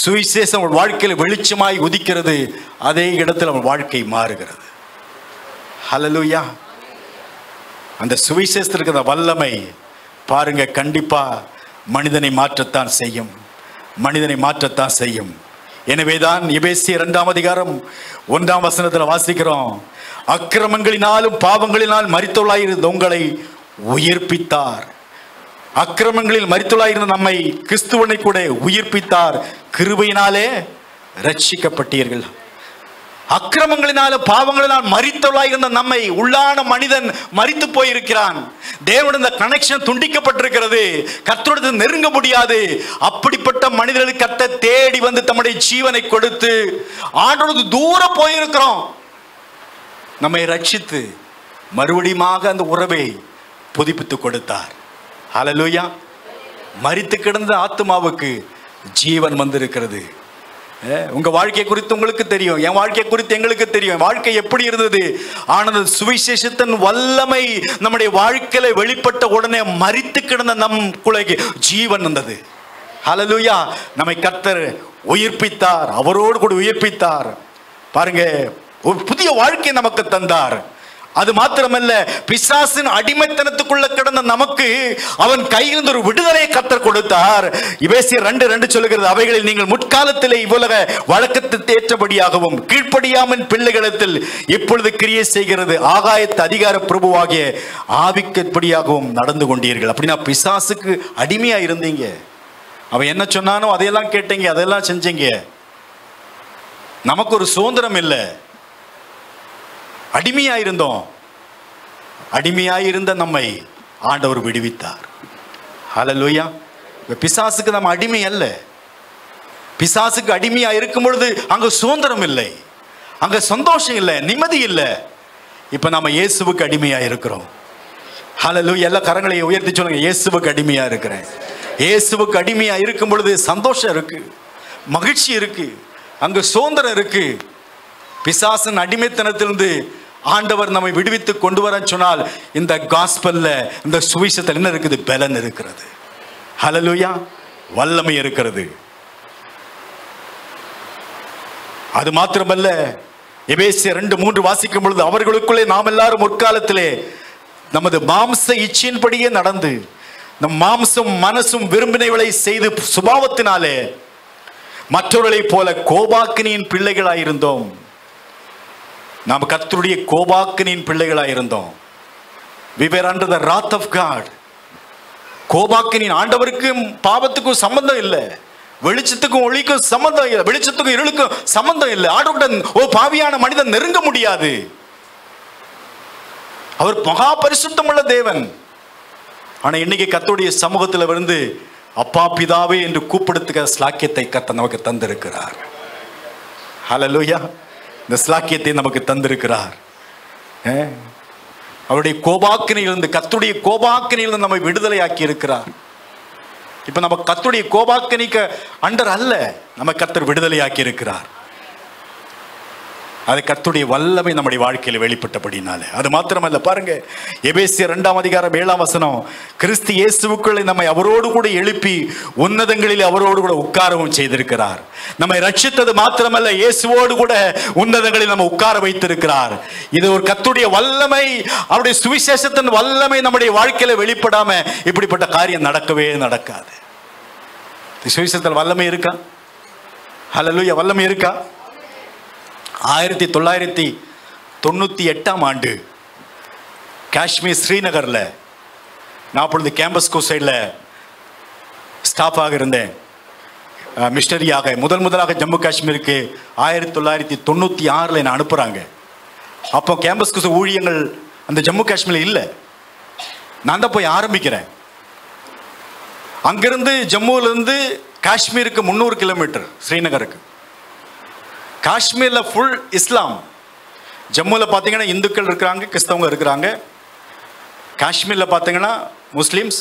சுவிசேஷம் அவன் வாழ்க்கையில் வெளிச்சமாய் உதிக்கிறது. அதே இடத்தில் அவன் வாழ்க்கை மாறுகிறது. ஹல்லேலூயா. அந்த சுவிசேஷத்திற்கு அந்த வல்லமை பாருங்க, கண்டிப்பா மனிதனை மாற்றத்தான் செய்யும், மனிதனை மாற்றத்தான் செய்யும். எனவேதான் எபேசியர் 2ஆம் அதிகாரம் 1ஆம் வசனத்தில் வாசிக்கிறோம், அக்கிரமங்களினாலும் பாவங்களினால் மரித்தவர்களாயிருந்த உங்களை உயிர்ப்பித்தார். அக்கிரமங்களில் மரித்தவர்களாயிருந்த நம்மை கிறிஸ்துவனை கூட உயிர்ப்பித்தார். கிருபையினாலே ரட்சிக்கப்பட்டீர்கள். அக்கிரமங்களினால பாவங்களினால் மரித்தவர்களாயிருந்த நம்மை, உள்ளான மனிதன் மரித்து போயிருக்கிறான். தேவனுடைய இந்த கனெக்ஷன் துண்டிக்கப்பட்டிருக்கிறது. கர்த்தரோடு நெருங்க முடியாது. அப்படிப்பட்ட மனிதர்களுக்கு கர்த்தர் தேடி வந்து தம்முடைய ஜீவனை கொடுத்து ஆண்டோடு தூரம் போயிருக்கிறோம். நம்மை ரட்சித்து மறுபடியும் அந்த உறவை புதுப்பித்து கொடுத்தார். ஹல்லேலூயா. மரித்து கிடந்த ஆத்மாவுக்கு ஜீவன் வந்திருக்கிறது. உங்க வாழ்க்கை குறித்து உங்களுக்கு தெரியும், என் வாழ்க்கை குறித்து எங்களுக்கு தெரியும். வாழ்க்கை எப்படி இருந்தது? ஆனால் சுவிசேஷத்தின் வல்லமை நம்முடைய வாழ்க்கையில வெளிப்பட்ட உடனே மரித்து கிடந்த நமக்குள்ளே ஜீவன் வந்தது. ஹல்லேலூயா. நம்மை கர்த்தர் உயிர்ப்பித்தார், அவரோடு கூட உயிர்ப்பித்தார். பாருங்க, ஒரு புதிய வாழ்க்கை நமக்கு தந்தார். அது மாத்திரமல்ல, பிசாசின் அடிமைத்தனத்துக்குள்ள கிடந்த நமக்கு அவன் கையிலிருந்து ஒரு விடுதலையை கர்த்தர் கொடுத்தார். எபேசியர் 2:2 சொல்லுகிறது, அவைகளில் நீங்கள் முற்காலத்திலே இவ்வுலக வழக்கத்துக்கு ஏற்றபடியாகவும் கீழ்ப்படியாமல் பிள்ளைகளிடத்தில் இப்பொழுது கிரியை செய்கிறது ஆகாயத்து அதிகார பிரபுவாகிய ஆவிக்கப்படியாகவும் நடந்து கொண்டீர்கள். அப்படின்னா பிசாசுக்கு அடிமையா இருந்தீங்க. அவன் என்ன சொன்னானோ அதையெல்லாம் கேட்டீங்க, அதெல்லாம் செஞ்சீங்க. நமக்கு ஒரு சுதந்திரம் இல்லை, அடிமையாயிருந்தோம். அடிமையாயிருந்த நம்மை ஆண்டவர் விடுவித்தார். ஹல்லேலூயா. பிசாசுக்கு நம்ம அடிமை அல்ல. பிசாசுக்கு அடிமையா இருக்கும் பொழுது அங்க சுதந்திரம் இல்லை, அங்க சந்தோஷம் இல்லை, நிம்மதி இல்லை. இப்ப நம்ம இயேசுவுக்கு அடிமையா இருக்கிறோம். ஹல்லேலூயா. எல்லா கரங்களை உயர்த்தி சொல்லுங்க, இயேசுவுக்கு அடிமையா இருக்கிறேன். இயேசுவுக்கு அடிமையா இருக்கும் பொழுது சந்தோஷம் இருக்கு, மகிழ்ச்சி இருக்கு, அங்க சுதந்திரம் இருக்கு. பிசாசின் அடிமைத்தனத்திலிருந்து ஆண்டவர் நம்மை விடுவித்து கொண்டு வர சொன்னால் இந்த காஸ்பல்ல, இந்த சுவிசேஷத்தில் என்ன இருக்குது? பலன் இருக்கிறது. ஹல்லேலூயா. வல்லமை இருக்கிறது. அது மாத்திரமல்ல, எபேசியர் 2:3 வாசிக்கும் பொழுது, அவர்களுக்குள்ளே நாம் எல்லாரும் முற்காலத்திலே நமது மாம்ச இச்சையின்படியே நடந்து நம் மாம்சம் மனசும் விரும்பினவைகளை செய்து சுபாவத்தினாலே மற்றவர்களைப் போல கோபாக்கினியின் பிள்ளைகளாயிருந்தோம். நாம் கர்த்தருடைய கோபாக்கினின் பிள்ளைகளாயிருந்தோம். We were under the wrath of God. கோபாக்கினின், ஆண்டவருக்கும் பாவத்துக்கும் சம்பந்தம் இல்லை, வெளிச்சத்துக்கும் ஒளிக்கும் சம்பந்தம் இல்லை, வெளிச்சத்துக்கும் இருளுக்கும் சம்பந்தம் இல்லை. ஆண்டவருடன் ஒரு பாவியான மனிதன் நெருங்க முடியாது. அவர் மகா பரிசுத்தமுள்ள தேவன். ஆனா இன்னைக்கு கர்த்தருடைய சமூகத்தில் வந்து அப்பா பிதாவே என்று கூப்பிடுத்துகிற ஸ்லாக்கியத்தை கர்த்தர் நமக்கு தந்திருக்கிறார். ஹல்லேலூயா. இந்த ஸ்லாக்கியத்தை நமக்கு தந்திருக்கிறார். அவருடைய கோபாக்கினிலிருந்து, கர்த்தருடைய கோபாக்கினிலிருந்து நம்மை விடுதலையாக்கி இருக்கிறார். இப்ப நம்ம கர்த்தருடைய கோபாக்கினிக்கு அண்டர் அல்ல, நம்ம கர்த்தர் விடுதலையாக்கி இருக்கிறார். அது கர்த்தருடைய வல்லமை நம்முடைய வாழ்க்கையில் வெளிப்பட்டபடினால. அது மாத்திரமல்ல, பாருங்க, எபேசியர் 2:7 கிறிஸ்து இயேசுவுக்குள்ளே நம்மை அவரோடு கூட எழுப்பி உன்னதங்களில் அவரோடு கூட உட்காரவும் செய்திருக்கிறார். நம்மை ரட்சித்தது மாத்திரமல்ல, இயேசுவோடு கூட உன்னதங்களில் நம்ம உட்கார வைத்திருக்கிறார். இது ஒரு கர்த்தருடைய வல்லமை. அவருடைய சுவிசேஷத்தின் வல்லமை நம்முடைய வாழ்க்கையில வெளிப்படாம இப்படிப்பட்ட காரியம் நடக்கவே நடக்காது. சுவிசேஷத்தில் வல்லமை இருக்கா? ஹல்லேலூயா, வல்லமை இருக்கா? 1998 காஷ்மீர் ஸ்ரீநகரில் நான் அப்பொழுது கேம்பஸ் சைடில் ஸ்டாஃபாக இருந்தேன். மிஷனரியாக முதலாக ஜம்மு காஷ்மீருக்கு 1996 என்னை அனுப்புகிறாங்க. அப்போ கேம்பஸ் ஊழியங்கள் அந்த ஜம்மு காஷ்மீரில் இல்லை. நான் தான் போய் ஆரம்பிக்கிறேன். அங்கிருந்து ஜம்முவிலிருந்து காஷ்மீருக்கு 300 கிலோமீட்டர் ஸ்ரீநகருக்கு. காஷ்மீரில் ஃபுல் இஸ்லாம். ஜம்முவில் பார்த்தீங்கன்னா இந்துக்கள் இருக்கிறாங்க, கிறிஸ்தவங்க இருக்கிறாங்க. காஷ்மீரில் பார்த்தீங்கன்னா முஸ்லீம்ஸ்,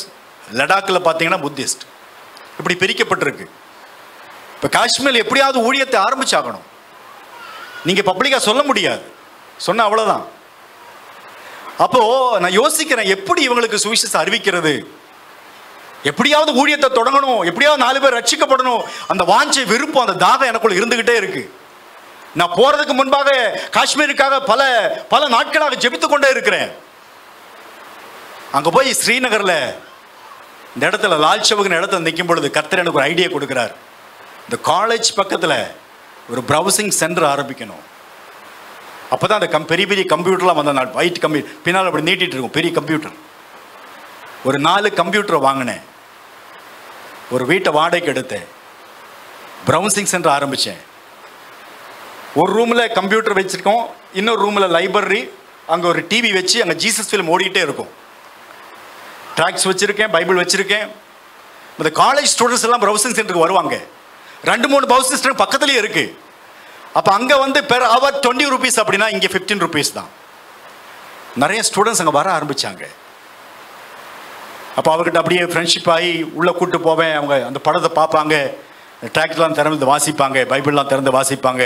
லடாக்கில் பார்த்தீங்கன்னா புத்திஸ்ட். இப்படி பிரிக்கப்பட்டிருக்கு. இப்போ காஷ்மீரில் எப்படியாவது ஊழியத்தை ஆரம்பிச்சாகணும். நீங்கள் பப்ளிக்காக சொல்ல முடியாது, சொன்ன அவ்வளோதான். அப்போது நான் யோசிக்கிறேன், எப்படி இவங்களுக்கு சுவிசேஷம் அறிவிக்கிறது? எப்படியாவது ஊழியத்தை தொடங்கணும், எப்படியாவது 4 பேர் ரட்சிக்கப்படணும். அந்த வாஞ்சை, விருப்பம், அந்த தாகம் எனக்குள்ள இருந்துகிட்டே இருக்கு. நான் போறதுக்கு முன்பாக காஷ்மீருக்காக பல நாட்களாக ஜெபித்து கொண்டே இருக்கிறேன். அங்க போய் ஸ்ரீநகர்ல இந்த இடத்துல லால் சவுக்னு இடத்துல நிற்கும் பொழுது கர்த்தர் எனக்கு ஒரு ஐடியா கொடுக்கிறார். இந்த காலேஜ் பக்கத்துல ஒரு ப்ரௌசிங் சென்டர் ஆரம்பிக்கணும். அப்பதான் அந்த பெரிய பெரிய கம்ப்யூட்டர்லாம் வந்த நாள், ஒயிட் கம்ப்யூட்டர் பின்னால் அப்படி நீட்டிட்டு இருக்கும், பெரிய கம்ப்யூட்டர். ஒரு 4 கம்ப்யூட்டரை வாங்கினேன். ஒரு வீட்டை வாடகைக்கு எடுத்தேன். ப்ரௌசிங் சென்டர் ஆரம்பித்தேன். ஒரு ரூமில் கம்ப்யூட்டர் வச்சுருக்கோம், இன்னொரு ரூமில் லைப்ரரி, அங்கே ஒரு டிவி வச்சு அங்கே ஜீசஸ் ஃபிலிம் ஓடிக்கிட்டே இருக்கும். ட்ராக்ஸ் வச்சுருக்கேன், பைபிள் வச்சுருக்கேன். இந்த காலேஜ் ஸ்டூடெண்ட்ஸ் எல்லாம் ப்ரௌசிங் சென்டருக்கு வருவாங்க. 2-3 ப்ரௌசிங் சென்டர் பக்கத்துலேயே இருக்குது. அப்போ அங்கே வந்து பெர் ஹவர் 20 rupees அப்படின்னா இங்கே 15 rupees தான். நிறைய ஸ்டூடெண்ட்ஸ் அங்கே வர ஆரம்பித்தாங்க. அப்போ அவர்கிட்ட அப்படியே ஃப்ரெண்ட்ஷிப் ஆகி உள்ளே கூப்பிட்டு போவேன். அவங்க அந்த படத்தை பார்ப்பாங்க, ட்ராக்ட்லாம் திறந்து வாசிப்பாங்க, பைபிள்லாம் திறந்து வாசிப்பாங்க.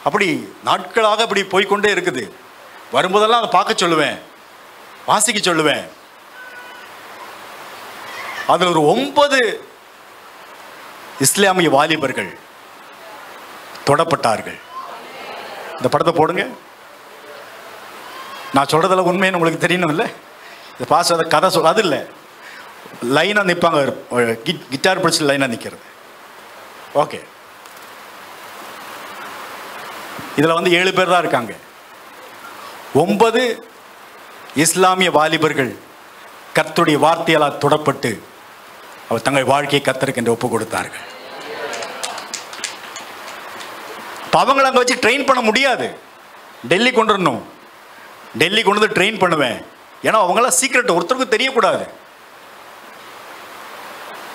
அப்படி நாட்களாக அப்படி போய்கொண்டே இருக்குது. வரும்போதெல்லாம் அதை பார்க்க சொல்லுவேன், வாசிக்க சொல்லுவேன். அதில் ஒரு 9 இஸ்லாமிய வாலிபர்கள் தொடப்பட்டார்கள். இந்த படத்தை போடுங்க. நான் சொல்றதெல்லாம் உண்மைன்னு உங்களுக்கு தெரியணும் இல்லை? இந்த பாஸ் அதை கதை சொல், அது இல்லை, லைனாக நிற்பாங்க, கிட்டார் பிடிச்சி லைனாக நிற்கிறது. ஓகே, இதில் வந்து 7 பேர் தான் இருக்காங்க. 9 இஸ்லாமிய வாலிபர்கள் கர்த்தருடைய வார்த்தையால் தொடப்பட்டு அவர் தங்கள் வாழ்க்கையை கர்த்தருக்கு என்று ஒப்பு கொடுத்தார்கள். அவங்களை அங்கே வச்சு ட்ரெயின் பண்ண முடியாது. டெல்லி கொண்டு வரணும். டெல்லி கொண்டு வந்து ட்ரெயின் பண்ணுவேன். ஏன்னா அவங்களாம் சீக்கிரட், ஒருத்தருக்கும் தெரியக்கூடாது.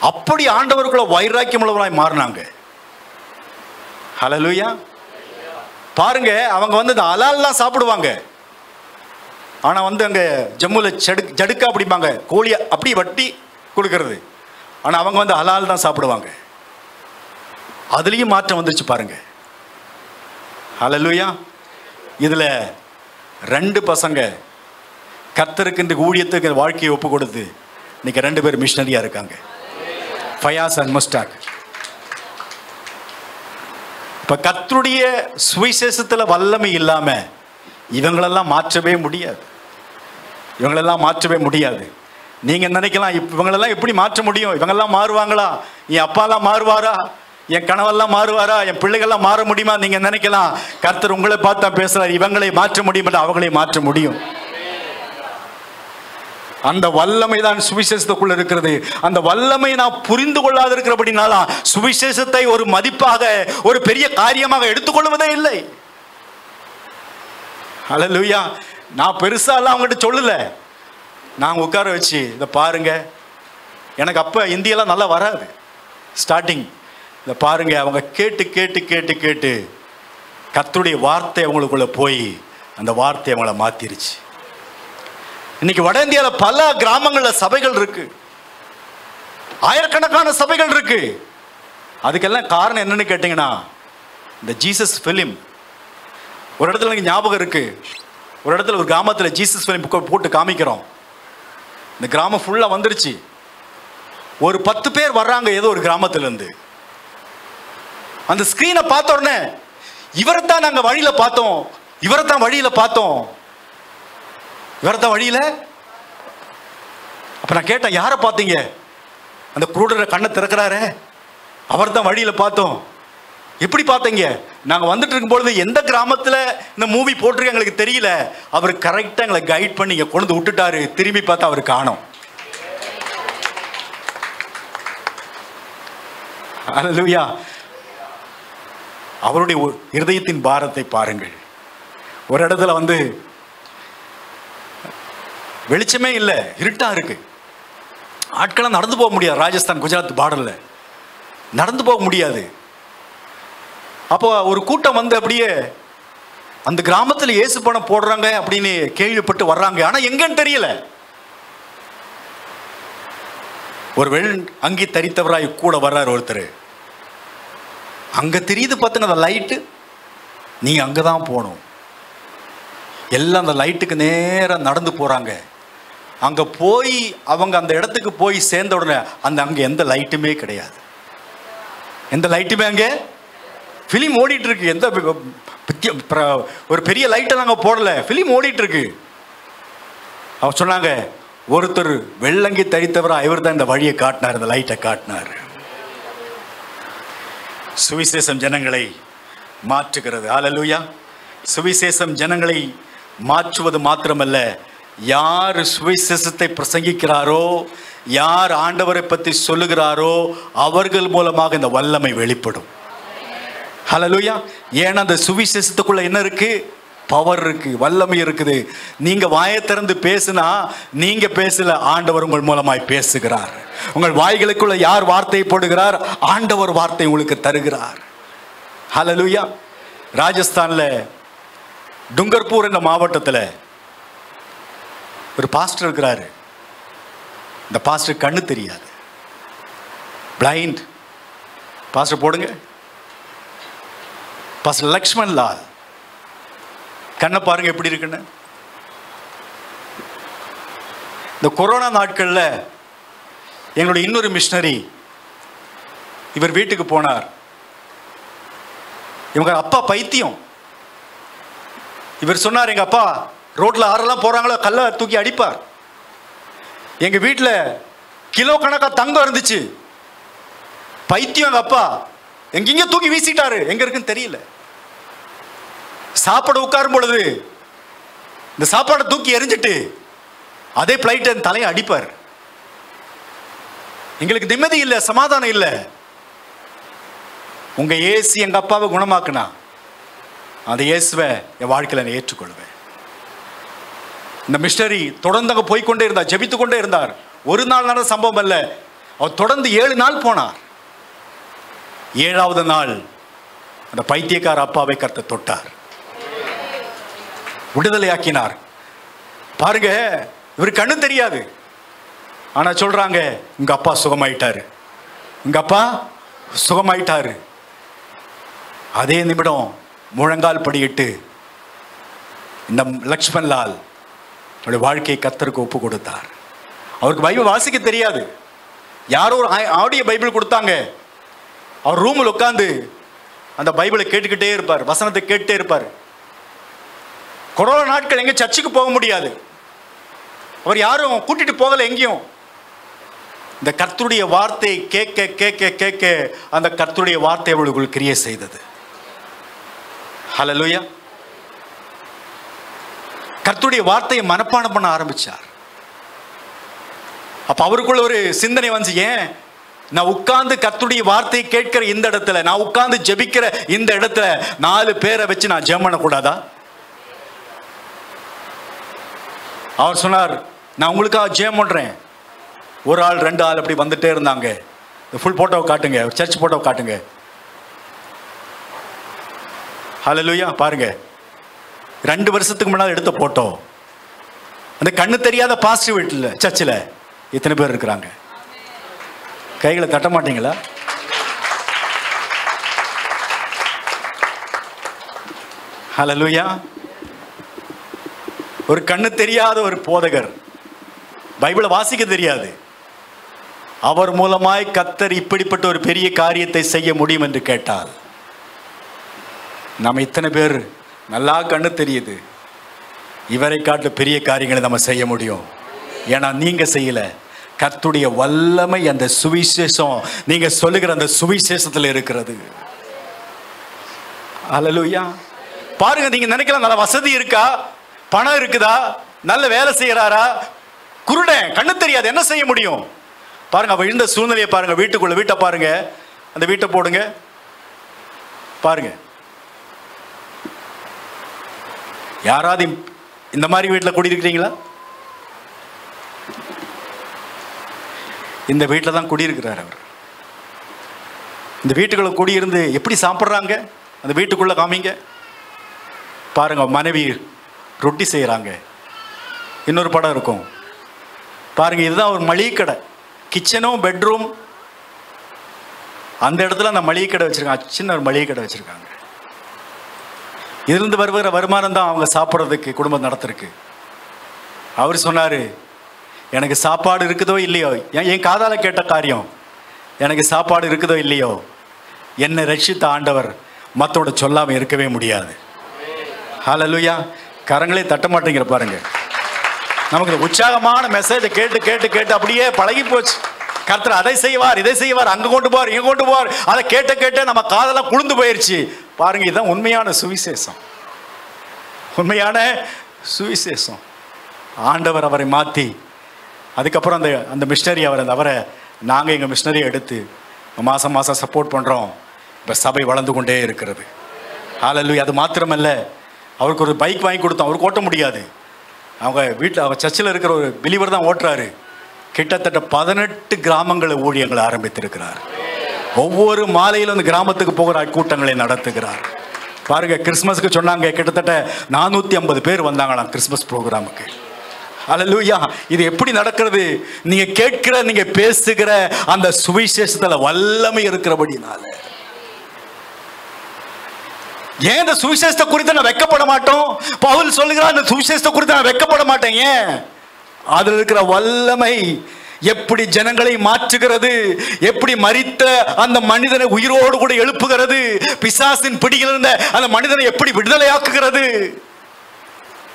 அப்படி ஆண்டவருக்குள்ள வைராக்கியம் உள்ளவராய் மாறினாங்க. ஹல்லேலூயா. பாருங்க, அவங்க வந்து இந்த ஹலால்லாம் சாப்பிடுவாங்க. ஆனால் வந்து அங்கே ஜம்முவில் ஜடுக்கா அப்படிம்பாங்க, கோழியை அப்படி வட்டி கொடுக்கறது. ஆனால் அவங்க வந்து ஹலால் தான் சாப்பிடுவாங்க. அதுலேயும் மாற்றம் வந்துருச்சு பாருங்க. ஹல்லேலூயா. இதில் 2 பசங்க கர்த்தருக்கு இந்த ஊழியத்துக்கு வாழ்க்கையை ஒப்பு கொடுத்து இன்னைக்கு 2 பேர் மிஷனரியாக இருக்காங்க, ஃபயாஸ் அண்ட் முஸ்டாக். இப்போ கர்த்தருடைய சுவிசேஷத்தில் வல்லமை இல்லாமல் இவங்களெல்லாம் மாற்றவே முடியாது. இவங்களெல்லாம் மாற்றவே முடியாது. நீங்கள் நினைக்கலாம் இவங்களெல்லாம் எப்படி மாற்ற முடியும், இவங்கெல்லாம் மாறுவாங்களா, என் அப்பாலாம் மாறுவாரா, என் கணவெல்லாம் மாறுவாரா, என் பிள்ளைகள்லாம் மாற முடியுமா நீங்கள் நினைக்கலாம். கர்த்தர் உங்களை பார்த்தா பேசுகிறார், இவங்களை மாற்ற முடியும், அவங்களை மாற்ற முடியும். அந்த வல்லமை தான் சுவிசேஷத்துக்குள்ள இருக்கிறது. அந்த வல்லமை நான் புரிந்து கொள்ளாத இருக்கிறபடினால சுவிசேஷத்தை ஒரு மதிப்பாக, ஒரு பெரிய காரியமாக எடுத்துக்கொள்வதே இல்லை. ஹல்லேலூயா. நான் பெருசாலாம் அவங்ககிட்ட சொல்லல. நான் உட்கார வச்சு இதை பாருங்க, எனக்கு அப்போ இந்தியெல்லாம் நல்லா வராது ஸ்டார்டிங். இதை பாருங்க, அவங்க கேட்டு கேட்டு கேட்டு கேட்டு கர்த்தருடைய வார்த்தை அவங்களுக்குள்ள போய் அந்த வார்த்தை அவங்கள மாத்திருச்சு. இன்னைக்கு வட இந்தியாவில் பல கிராமங்களில் சபைகள் இருக்கு, ஆயிரக்கணக்கான சபைகள் இருக்கு. அதுக்கெல்லாம் காரணம் என்னன்னு கேட்டீங்கன்னா இந்த ஜீசஸ் ஃபிலிம், ஒரு இடத்துல எனக்கு ஞாபகம் இருக்கு, ஒரு இடத்துல ஒரு கிராமத்தில் ஜீசஸ் ஃபிலிம் போட்டு காமிக்கிறோம். இந்த கிராமம் ஃபுல்லாக வந்துருச்சு. ஒரு 10 பேர் வர்றாங்க ஏதோ ஒரு கிராமத்திலேருந்து. அந்த ஸ்க்ரீனை பார்த்த உடனே இவரைத்தான் நாங்கள் வழியில் பார்த்தோம், இவரைத்தான் வழியில் பார்த்தோம், இவரைத்தான் வழியில். அப்போ நான் கேட்டேன், யாரை பார்த்தீங்க? அந்த குருடரை கண்ணை திறக்கிறாரே, அவர் தான் வழியில் பார்த்தோம். எப்படி பார்த்தீங்க? நாங்கள் வந்துட்டு இருக்கும்பொழுது எந்த கிராமத்தில் இந்த மூவி போட்டிருக்க எங்களுக்கு தெரியல, அவர் கரெக்டாக எங்களை கைட் பண்ணி இங்கே கொண்டு விட்டுட்டாரு. திரும்பி பார்த்தா அவர் காணோம். அல்லேலூயா. அவருடைய இருதயத்தின் பாரத்தை பாருங்கள். ஒரு இடத்துல வந்து வெளிச்சமே இல்லை, இருட்டா இருக்கு, ஆட்களாம் நடந்து போக முடியாது. ராஜஸ்தான் குஜராத் பார்டர்ல நடந்து போக முடியாது. அப்போ ஒரு கூட்டம் வந்து அப்படியே அந்த கிராமத்தில் இயேசு பணம் போடுறாங்க அப்படின்னு கேள்விப்பட்டு வர்றாங்க. ஆனால் எங்கன்னு தெரியல. ஒரு வெள் அங்கி தரித்தவராய் கூட வர்றார் ஒருத்தர். அங்கே தெரியுது பார்த்துங்க அந்த லைட்டு, நீங்கள் அங்கே தான் போகணும். எல்லாம் அந்த லைட்டுக்கு நேராக நடந்து போகிறாங்க. அங்கே போய் அவங்க அந்த இடத்துக்கு போய் சேர்ந்த உடனே அங்கே எந்த லைட்டுமே கிடையாது. எந்த லைட்டுமே அங்கே ஃபிலிம் ஓடிட்டு இருக்கு. எந்த ஒரு பெரிய லைட்டை நாங்கள் போடலை, ஃபிலிம் ஓடிட்டு இருக்கு. அவர் சொன்னாங்க, ஒருத்தர் வெள்ளங்கி தரித்தவரா இவர் தான் இந்த வழியை காட்டினார், இந்த லைட்டை காட்டினார். சுவிசேஷம் ஜனங்களை மாற்றுகிறது. ஹல்லேலூயா. சுவிசேஷம் ஜனங்களை மாற்றுவது மாத்திரமல்ல, யார் சுவிசேஷத்தை பிரசங்கிக்கிறாரோ, யார் ஆண்டவரை பற்றி சொல்லுகிறாரோ அவர்கள் மூலமாக இந்த வல்லமை வெளிப்படும். ஹல்லேலூயா. ஏன்னா அந்த சுவிசேஷத்துக்குள்ள என்ன இருக்கு? பவர் இருக்கு, வல்லமை இருக்குது. நீங்க வாயை திறந்து பேசுனா நீங்க பேசல, ஆண்டவர் உங்கள் மூலமாய் பேசுகிறார். உங்கள் வாய்களுக்குள்ள யார் வார்த்தையை போடுகிறார்? ஆண்டவர் வார்த்தை உங்களுக்கு தருகிறார். ஹல்லேலூயா. ராஜஸ்தான்ல டுங்கர்பூர் என்ற மாவட்டத்தில் ஒரு பாஸ்டர் இருக்கிறாரு. இந்த பாஸ்டர் கண்ணு தெரியாது, பிளைண்ட். பாஸ்டர் போடுங்க. பாஸ்டர் லக்ஷ்மண் லால். கண்ணை பாருங்க எப்படி இருக்குன்னு. இந்த கொரோனா நாட்களில் எங்களுடைய இன்னொரு மிஷனரி இவர் வீட்டுக்கு போனார். இவங்க அப்பா பைத்தியம். இவர் சொன்னார், எங்க அப்பா ரோட்ல ஆரெல்லாம் போறாங்களோ கல்லை தூக்கி அடிப்பார். எங்க வீட்டில் கிலோ கணக்காக தங்கம் இருந்துச்சு. பைத்தியம் எங்க அப்பா. எங்கெங்க தூக்கி வீசிட்டாரு, எங்க இருக்குன்னு தெரியல. சாப்பாடு உட்காரும் பொழுது இந்த சாப்பாடை தூக்கி எரிஞ்சிட்டு அதே பிளைட்டை தலையை அடிப்பார். எங்களுக்கு நிம்மதி இல்லை, சமாதானம் இல்லை. உங்க இயேசு எங்க அப்பாவை குணமாக்குனா அந்த இயேசுவை என் வாழ்க்கையில் நான் ஏற்றுக்கொள்வேன். இந்த மிஷனரி தொடர்ந்து அங்கே போய்கொண்டே இருந்தார், ஜெபித்து கொண்டே இருந்தார். ஒரு நாள் நடந்த சம்பவம் அல்ல, அவர் தொடர்ந்து 7 நாள் போனார். 7வது நாள் அந்த பைத்தியக்கார அப்பாவை கர்த்தர் தொட்டார், விடுதலையாக்கினார். பாருங்க, இவருக்கு கண்ணு தெரியாது. ஆனா சொல்றாங்க, உங்க அப்பா சுகமாயிட்டாரு, உங்க அப்பா சுகமாயிட்டாரு. அதே நிமிடம் முழங்கால் படியிட்டு இந்த லக்ஷ்மண் லால் அவருடைய வாழ்க்கையை கர்த்தருக்கு ஒப்பு கொடுத்தார். அவருக்கு பைபிள் வாசிக்க தெரியாது. யாரோ ஒரு ஆடியோ பைபிள் கொடுத்தாங்க. அவர் ரூமில் உட்காந்து அந்த பைபிளை கேட்டுக்கிட்டே இருப்பார், வசனத்தை கேட்டுட்டே இருப்பார். கொரோனா நாட்கள் எங்க சர்ச்சுக்கு போக முடியாது, அவர் யாரும் கூட்டிட்டு போகல எங்கேயும். இந்த கர்த்தருடைய வார்த்தை கேட்க கேட்க கேட்க அந்த கர்த்தருடைய வார்த்தை அவர்களுக்குள் கிரியை செய்தது. ஹல்லேலூயா. கர்த்தருடைய வார்த்தையை மனப்பாடம் பண்ண ஆரம்பிச்சார். அப்ப அவருக்குள்ள ஒரு சிந்தனை வந்து, ஏன் நான் உட்கார்ந்து கர்த்தருடைய வார்த்தையை கேட்கிற இந்த இடத்துல, நான் உட்கார்ந்து ஜெபிக்கிற இந்த இடத்துல 4 பேரை வச்சு நான் ஜெபம் பண்ணக்கூடாதா? அவர் சொன்னார், நான் உங்களுக்காக ஜெபம் பண்றேன். ஒரு ஆள் 2 ஆள் அப்படி வந்துட்டே இருந்தாங்க. ஃபுல் போட்டோவை காட்டுங்க, சர்ச் போட்டோவை காட்டுங்க. ஹல்லேலூயா. பாருங்க, 2 வருஷத்துக்கு முன்னாடி எடுத்த போட்டோ. அந்த கண்ணு தெரியாத பாஸ்டர் வீட்டில் சர்ச்சில் இத்தனை பேர் இருக்கிறாங்க. கைகளை தட்ட மாட்டீங்களா? ஹல்லேலூயா. ஒரு கண்ணு தெரியாத ஒரு போதகர், பைபிளை வாசிக்க தெரியாது, அவர் மூலமாய் கர்த்தர் இப்படிப்பட்ட ஒரு பெரிய காரியத்தை செய்ய முடியும் என்று கேட்டால், நம்ம இத்தனை பேர் நல்லா கண்ணு தெரியுது, இவரை காட்டு பெரிய காரியங்களை நம்ம செய்ய முடியும். ஏன்னா நீங்க செய்யல, கர்த்தருடைய வல்லமை அந்த சுவிசேஷம், நீங்க சொல்லுகிற அந்த சுவிசேஷத்தில் இருக்கிறது. ஹல்லேலூயா. பாருங்க, நீங்க நினைக்கலாம் நல்ல வசதி இருக்கா, பணம் இருக்குதா, நல்ல வேலை செய்யறாரா, குருடன் கண்ணு தெரியாது, என்ன செய்ய முடியும்? பாருங்க அவ இருந்த சூழ்நிலையை பாருங்க. வீட்டை பாருங்க, அந்த வீட்டை போடுங்க பாருங்க. யாராவது இந்த மாதிரி வீட்டில் குடியிருக்கிறீங்களா? இந்த வீட்டில் தான் குடியிருக்கிறார் அவர். இந்த வீட்டுக்குள்ள குடியிருந்து எப்படி சாப்பிட்றாங்க, அந்த வீட்டுக்குள்ள காமிங்க பாருங்க. மனைவி ரொட்டி செய்கிறாங்க. இன்னொரு படம் இருக்கும் பாருங்க. இதுதான் ஒரு மளிகை கடை, கிச்சனும் பெட்ரூம், அந்த இடத்துல அந்த மளிகை கடை வச்சிருக்காங்க, சின்ன ஒரு மளிகை கடை வச்சிருக்காங்க. இதிலிருந்து வருகிற வருமானம் தான் அவங்க சாப்பிட்றதுக்கு, குடும்பம் நடத்துறதுக்கு. அவர் சொன்னார், எனக்கு சாப்பாடு இருக்குதோ இல்லையோ, என் காதால கேட்ட காரியம், எனக்கு சாப்பாடு இருக்குதோ இல்லையோ, என்னை ரட்சித்த ஆண்டவர் மற்றோட சொல்லாமல் இருக்கவே முடியாது. ஹல்லேலூயா. கரங்களே தட்ட மாட்டேங்கிற பாருங்க. நமக்கு உற்சாகமான மெசேஜை கேட்டு கேட்டு கேட்டு அப்படியே பழகி போச்சு. கர்த்தர் அதை செய்வார், இதை செய்வார், அங்கே கொண்டு போவார், இங்கே கொண்டு போவார். அதை கேட்ட கேட்ட நம்ம காதெல்லாம் குளிர்ந்து போயிடுச்சு பாருங்க. இதுதான் உண்மையான சுவிசேஷம், உண்மையான சுவிசேஷம். ஆண்டவர் அவரை மாற்றி, அதுக்கப்புறம் அந்த மிஷனரி அவரை நாங்கள் எங்கள் மிஷனரியை எடுத்து மாதம் மாதம் சப்போர்ட் பண்ணுறோம். இப்போ சபை வளர்ந்து கொண்டே இருக்கிறது. ஹல்லேலூயா. அது மாத்திரமல்ல, அவருக்கு ஒரு பைக் வாங்கி கொடுத்தோம். அவருக்கு ஓட்ட முடியாது, அவங்க வீட்டில், அவங்க சர்ச்சில் இருக்கிற ஒரு பிலீவர் தான் ஓட்டுறாரு. கிட்டத்தட்ட 18 கிராமங்களை ஊழியங்களை ஆரம்பித்திருக்கிறார். ஒவ்வொரு மாலையிலும் அந்த கிராமத்துக்கு போகிறார், கூட்டங்களை நடத்துகிறார். பாருங்க, கிறிஸ்மஸ்க்கு சொன்னாங்க கிட்டத்தட்ட 450 பேர் வந்தாங்களாம் கிறிஸ்மஸ் ப்ரோக்ராமுக்கு. ஹல்லேலூயா. இது எப்படி நடக்கிறது? நீங்க கேட்கிற, நீங்க பேசுகிற அந்த சுவிசேஷத்துல வல்லமை இருக்கிறபடினால. ஏன் இந்த சுவிசேஷத்தை குறித்து நான் வெட்கப்பட மாட்டோம்? பவுல் சொல்லுகிறார், இந்த சுவிசேஷத்தை குறித்து நான் வெட்கப்பட மாட்டேன். ஏன்? அதில் இருக்கிற வல்லமை எப்படி ஜனங்களை மாற்றுகிறது, எப்படி மரித்த அந்த மனிதனை உயிரோடு கூட எழுப்புகிறது, பிசாசின் பிடியில் இருந்த அந்த மனிதனை எப்படி விடுதலையாக்குகிறது,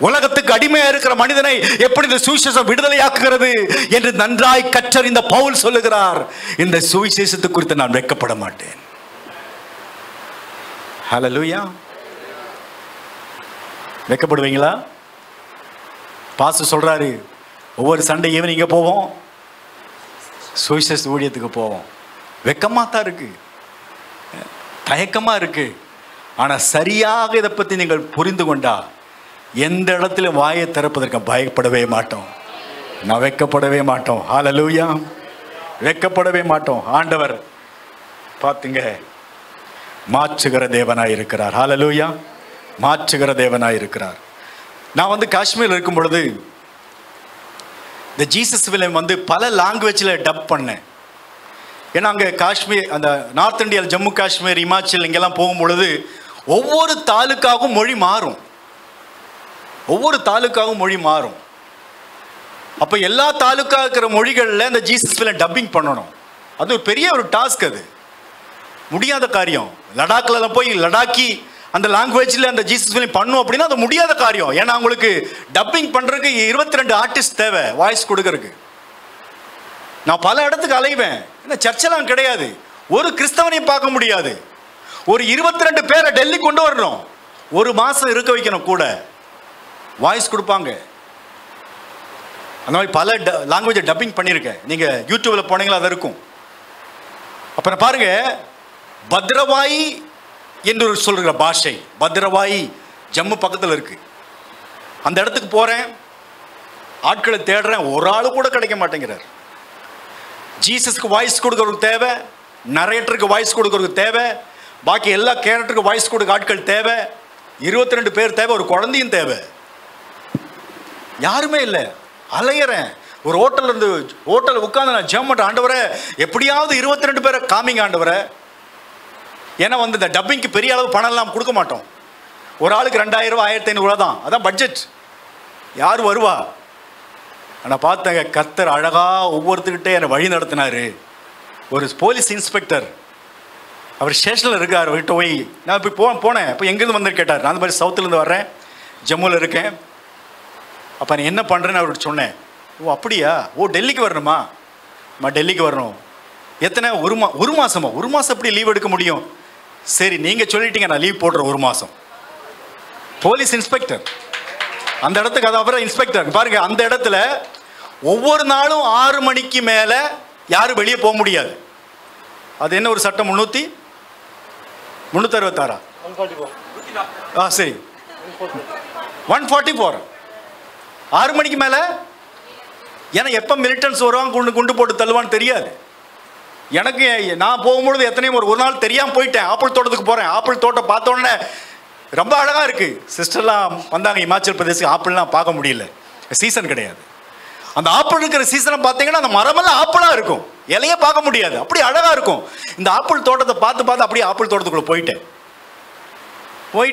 உலகத்துக்கு அடிமையா இருக்கிற மனிதனை எப்படி இந்த சுவிசேஷம் விடுதலையாக்குகிறது என்று நன்றாய் கற்றறிந்த பவுல் சொல்லுகிறார், இந்த சுவிசேஷத்தை குறித்து நான் வெட்கப்பட மாட்டேன். ஹல்லேலூயா. வெட்கப்படுவீங்களா? பாஸ்டர் சொல்றாரு, ஒவ்வொரு சண்டே ஈவினிங்க போவோம், சுவிசேஷ ஊழியத்துக்கு போவோம். வெக்கமா தான் இருக்கு, தயக்கமா இருக்கு. ஆனா சரியாக இதை பத்தி நீங்கள் புரிந்து கொண்டா எந்த இடத்துல வாயை திறப்பதற்கு பயப்படவே மாட்டோம், நான் வெட்கப்படவே மாட்டோம். ஹல்லேலூயா. வெட்கப்படவே மாட்டோம். ஆண்டவர் பாத்தீங்க மாற்றுகிற தேவனாய் இருக்கிறார். ஹல்லேலூயா. மாற்றுகிற தேவனாய் இருக்கிறார். நான் காஷ்மீர் இருக்கும் பொழுது இந்த ஜீசஸ் ஃபிலிம் பல லாங்குவேஜில் டப் பண்ணேன். ஏன்னா அங்கே காஷ்மீர், அந்த நார்த் இந்தியாவில் ஜம்மு காஷ்மீர், இமாச்சல் இங்கெல்லாம் போகும் பொழுது ஒவ்வொரு தாலுக்காவும் மொழி மாறும், ஒவ்வொரு தாலுக்காவும் மொழி மாறும். அப்போ எல்லா தாலுக்கா இருக்கிற மொழிகளில் இந்த ஜீசஸ் ஃபிலிம் டப்பிங் பண்ணணும். அது ஒரு பெரிய ஒரு டாஸ்க், அது முடியாத காரியம். லடாக்ல போய் லடாக்கி அந்த லாங்குவேஜில் அந்த ஜீசஸ் ஃபிலிம் பண்ணும் அப்படின்னா அது முடியாத காரியம். ஏன்னா உங்களுக்கு டப்பிங் பண்ணுறதுக்கு 22 ஆர்டிஸ்ட் தேவை, வாய்ஸ் கொடுக்கறதுக்கு. நான் பல இடத்துக்கு அலைவேன், ஏன்னா சர்ச்செல்லாம் கிடையாது, ஒரு கிறிஸ்தவனையும் பார்க்க முடியாது. ஒரு 22 பேரை டெல்லி கொண்டு வரணும், ஒரு மாதம் இருக்க வைக்கணும், கூட வாய்ஸ் கொடுப்பாங்க. அந்த மாதிரி பல லாங்குவேஜை டப்பிங் பண்ணியிருக்கேன். நீங்கள் யூடியூப்பில் போனீங்களா அது இருக்கும். அப்புறம் பாருங்க, பத்ரவாயி என்று சொல்கிற பாஷை, பத்ரவாயி ஜம்மு பக்கத்தில் இருக்கு. அந்த இடத்துக்கு போகிறேன், ஆட்களை தேடுறேன், ஒரு ஆள் கூட கிடைக்க மாட்டேங்கிறார். ஜீசஸ்க்கு வாய்ஸ் கொடுக்கறதுக்கு தேவை, நரேட்டருக்கு வாய்ஸ் கொடுக்கறதுக்கு தேவை, பாக்கி எல்லா கேரக்டருக்கு வாய்ஸ் கொடுக்க ஆட்கள் தேவை, 22 பேர் தேவை, ஒரு குழந்தையும் தேவை. யாருமே இல்லை. அலையிறேன். ஒரு ஹோட்டல் உட்காந்து நான் ஜெபம் பண்ணுறேன், ஆண்டவரே எப்படியாவது 22 பேரை காமிங்க ஆண்டவரே. ஏன்னா இந்த டப்பிங்க்கு பெரிய அளவு பணம் எல்லாம் கொடுக்க மாட்டோம். ஒரு ஆளுக்கு 2000 1500 தான், அதான் பட்ஜெட். யார் வருவா? ஆனால் பார்த்தங்க, கர்த்தர் அழகாக ஒவ்வொருத்தர்கிட்டே என்னை வழி நடத்தினார். ஒரு போலீஸ் இன்ஸ்பெக்டர், அவர் ஸ்டேஷனில் இருக்கார். அவர்கிட்ட போய் நான் இப்போ போனேன். இப்போ எங்கேருந்து வந்து கேட்டார். நான் அந்த மாதிரி சவுத்துலேருந்து வர்றேன், ஜம்முவில் இருக்கேன். அப்போ நான் என்ன பண்ணுறேன்னு அவர்கிட்ட சொன்னேன். ஓ அப்படியா, ஓ டெல்லிக்கு வரணுமா? டெல்லிக்கு வரணும். எத்தனை? ஒரு மாதமா? ஒரு மாதம் எப்படி லீவ் எடுக்க முடியும்? சரி நீங்கள் சொல்லிட்டீங்க, நான் லீவ் போடுறேன் 1 மாதம். போலீஸ் இன்ஸ்பெக்டர் அந்த இடத்துக்கு, அதாவது இன்ஸ்பெக்டர் பாருங்க, அந்த இடத்துல ஒவ்வொரு நாளும் 6 மணிக்கு மேலே யாரும் வெளியே போக முடியாது. அது என்ன ஒரு சட்டம்? 366 சரி 144. 6 மணிக்கு மேலே. ஏன்னா எப்போ மிலிட்டன்ஸ் வருவாங்க, குண்டு போட்டு தள்ளுவான்னு தெரியாது எனக்கு. நான் போகும்பொழுது எத்தனையும் ஒரு நாள் தெரியாமல் போயிட்டேன். ஆப்பிள் தோட்டத்துக்கு போகிறேன். ஆப்பிள் தோட்டம் பார்த்த உடனே ரொம்ப அழகாக இருக்குது. சிஸ்டர்லாம் வந்தாங்க இமாச்சல் பிரதேசம். ஆப்பிள்லாம் பார்க்க முடியல, சீசன் கிடையாது. அந்த ஆப்பிள் இருக்கிற சீசனை பார்த்தீங்கன்னா அந்த மரமெல்லாம் ஆப்பிளாக இருக்கும், இலையே பார்க்க முடியாது, அப்படி அழகாக இருக்கும். இந்த ஆப்பிள் தோட்டத்தை பார்த்து அப்படியே ஆப்பிள் தோட்டத்துக்குள்ளே போயிட்டு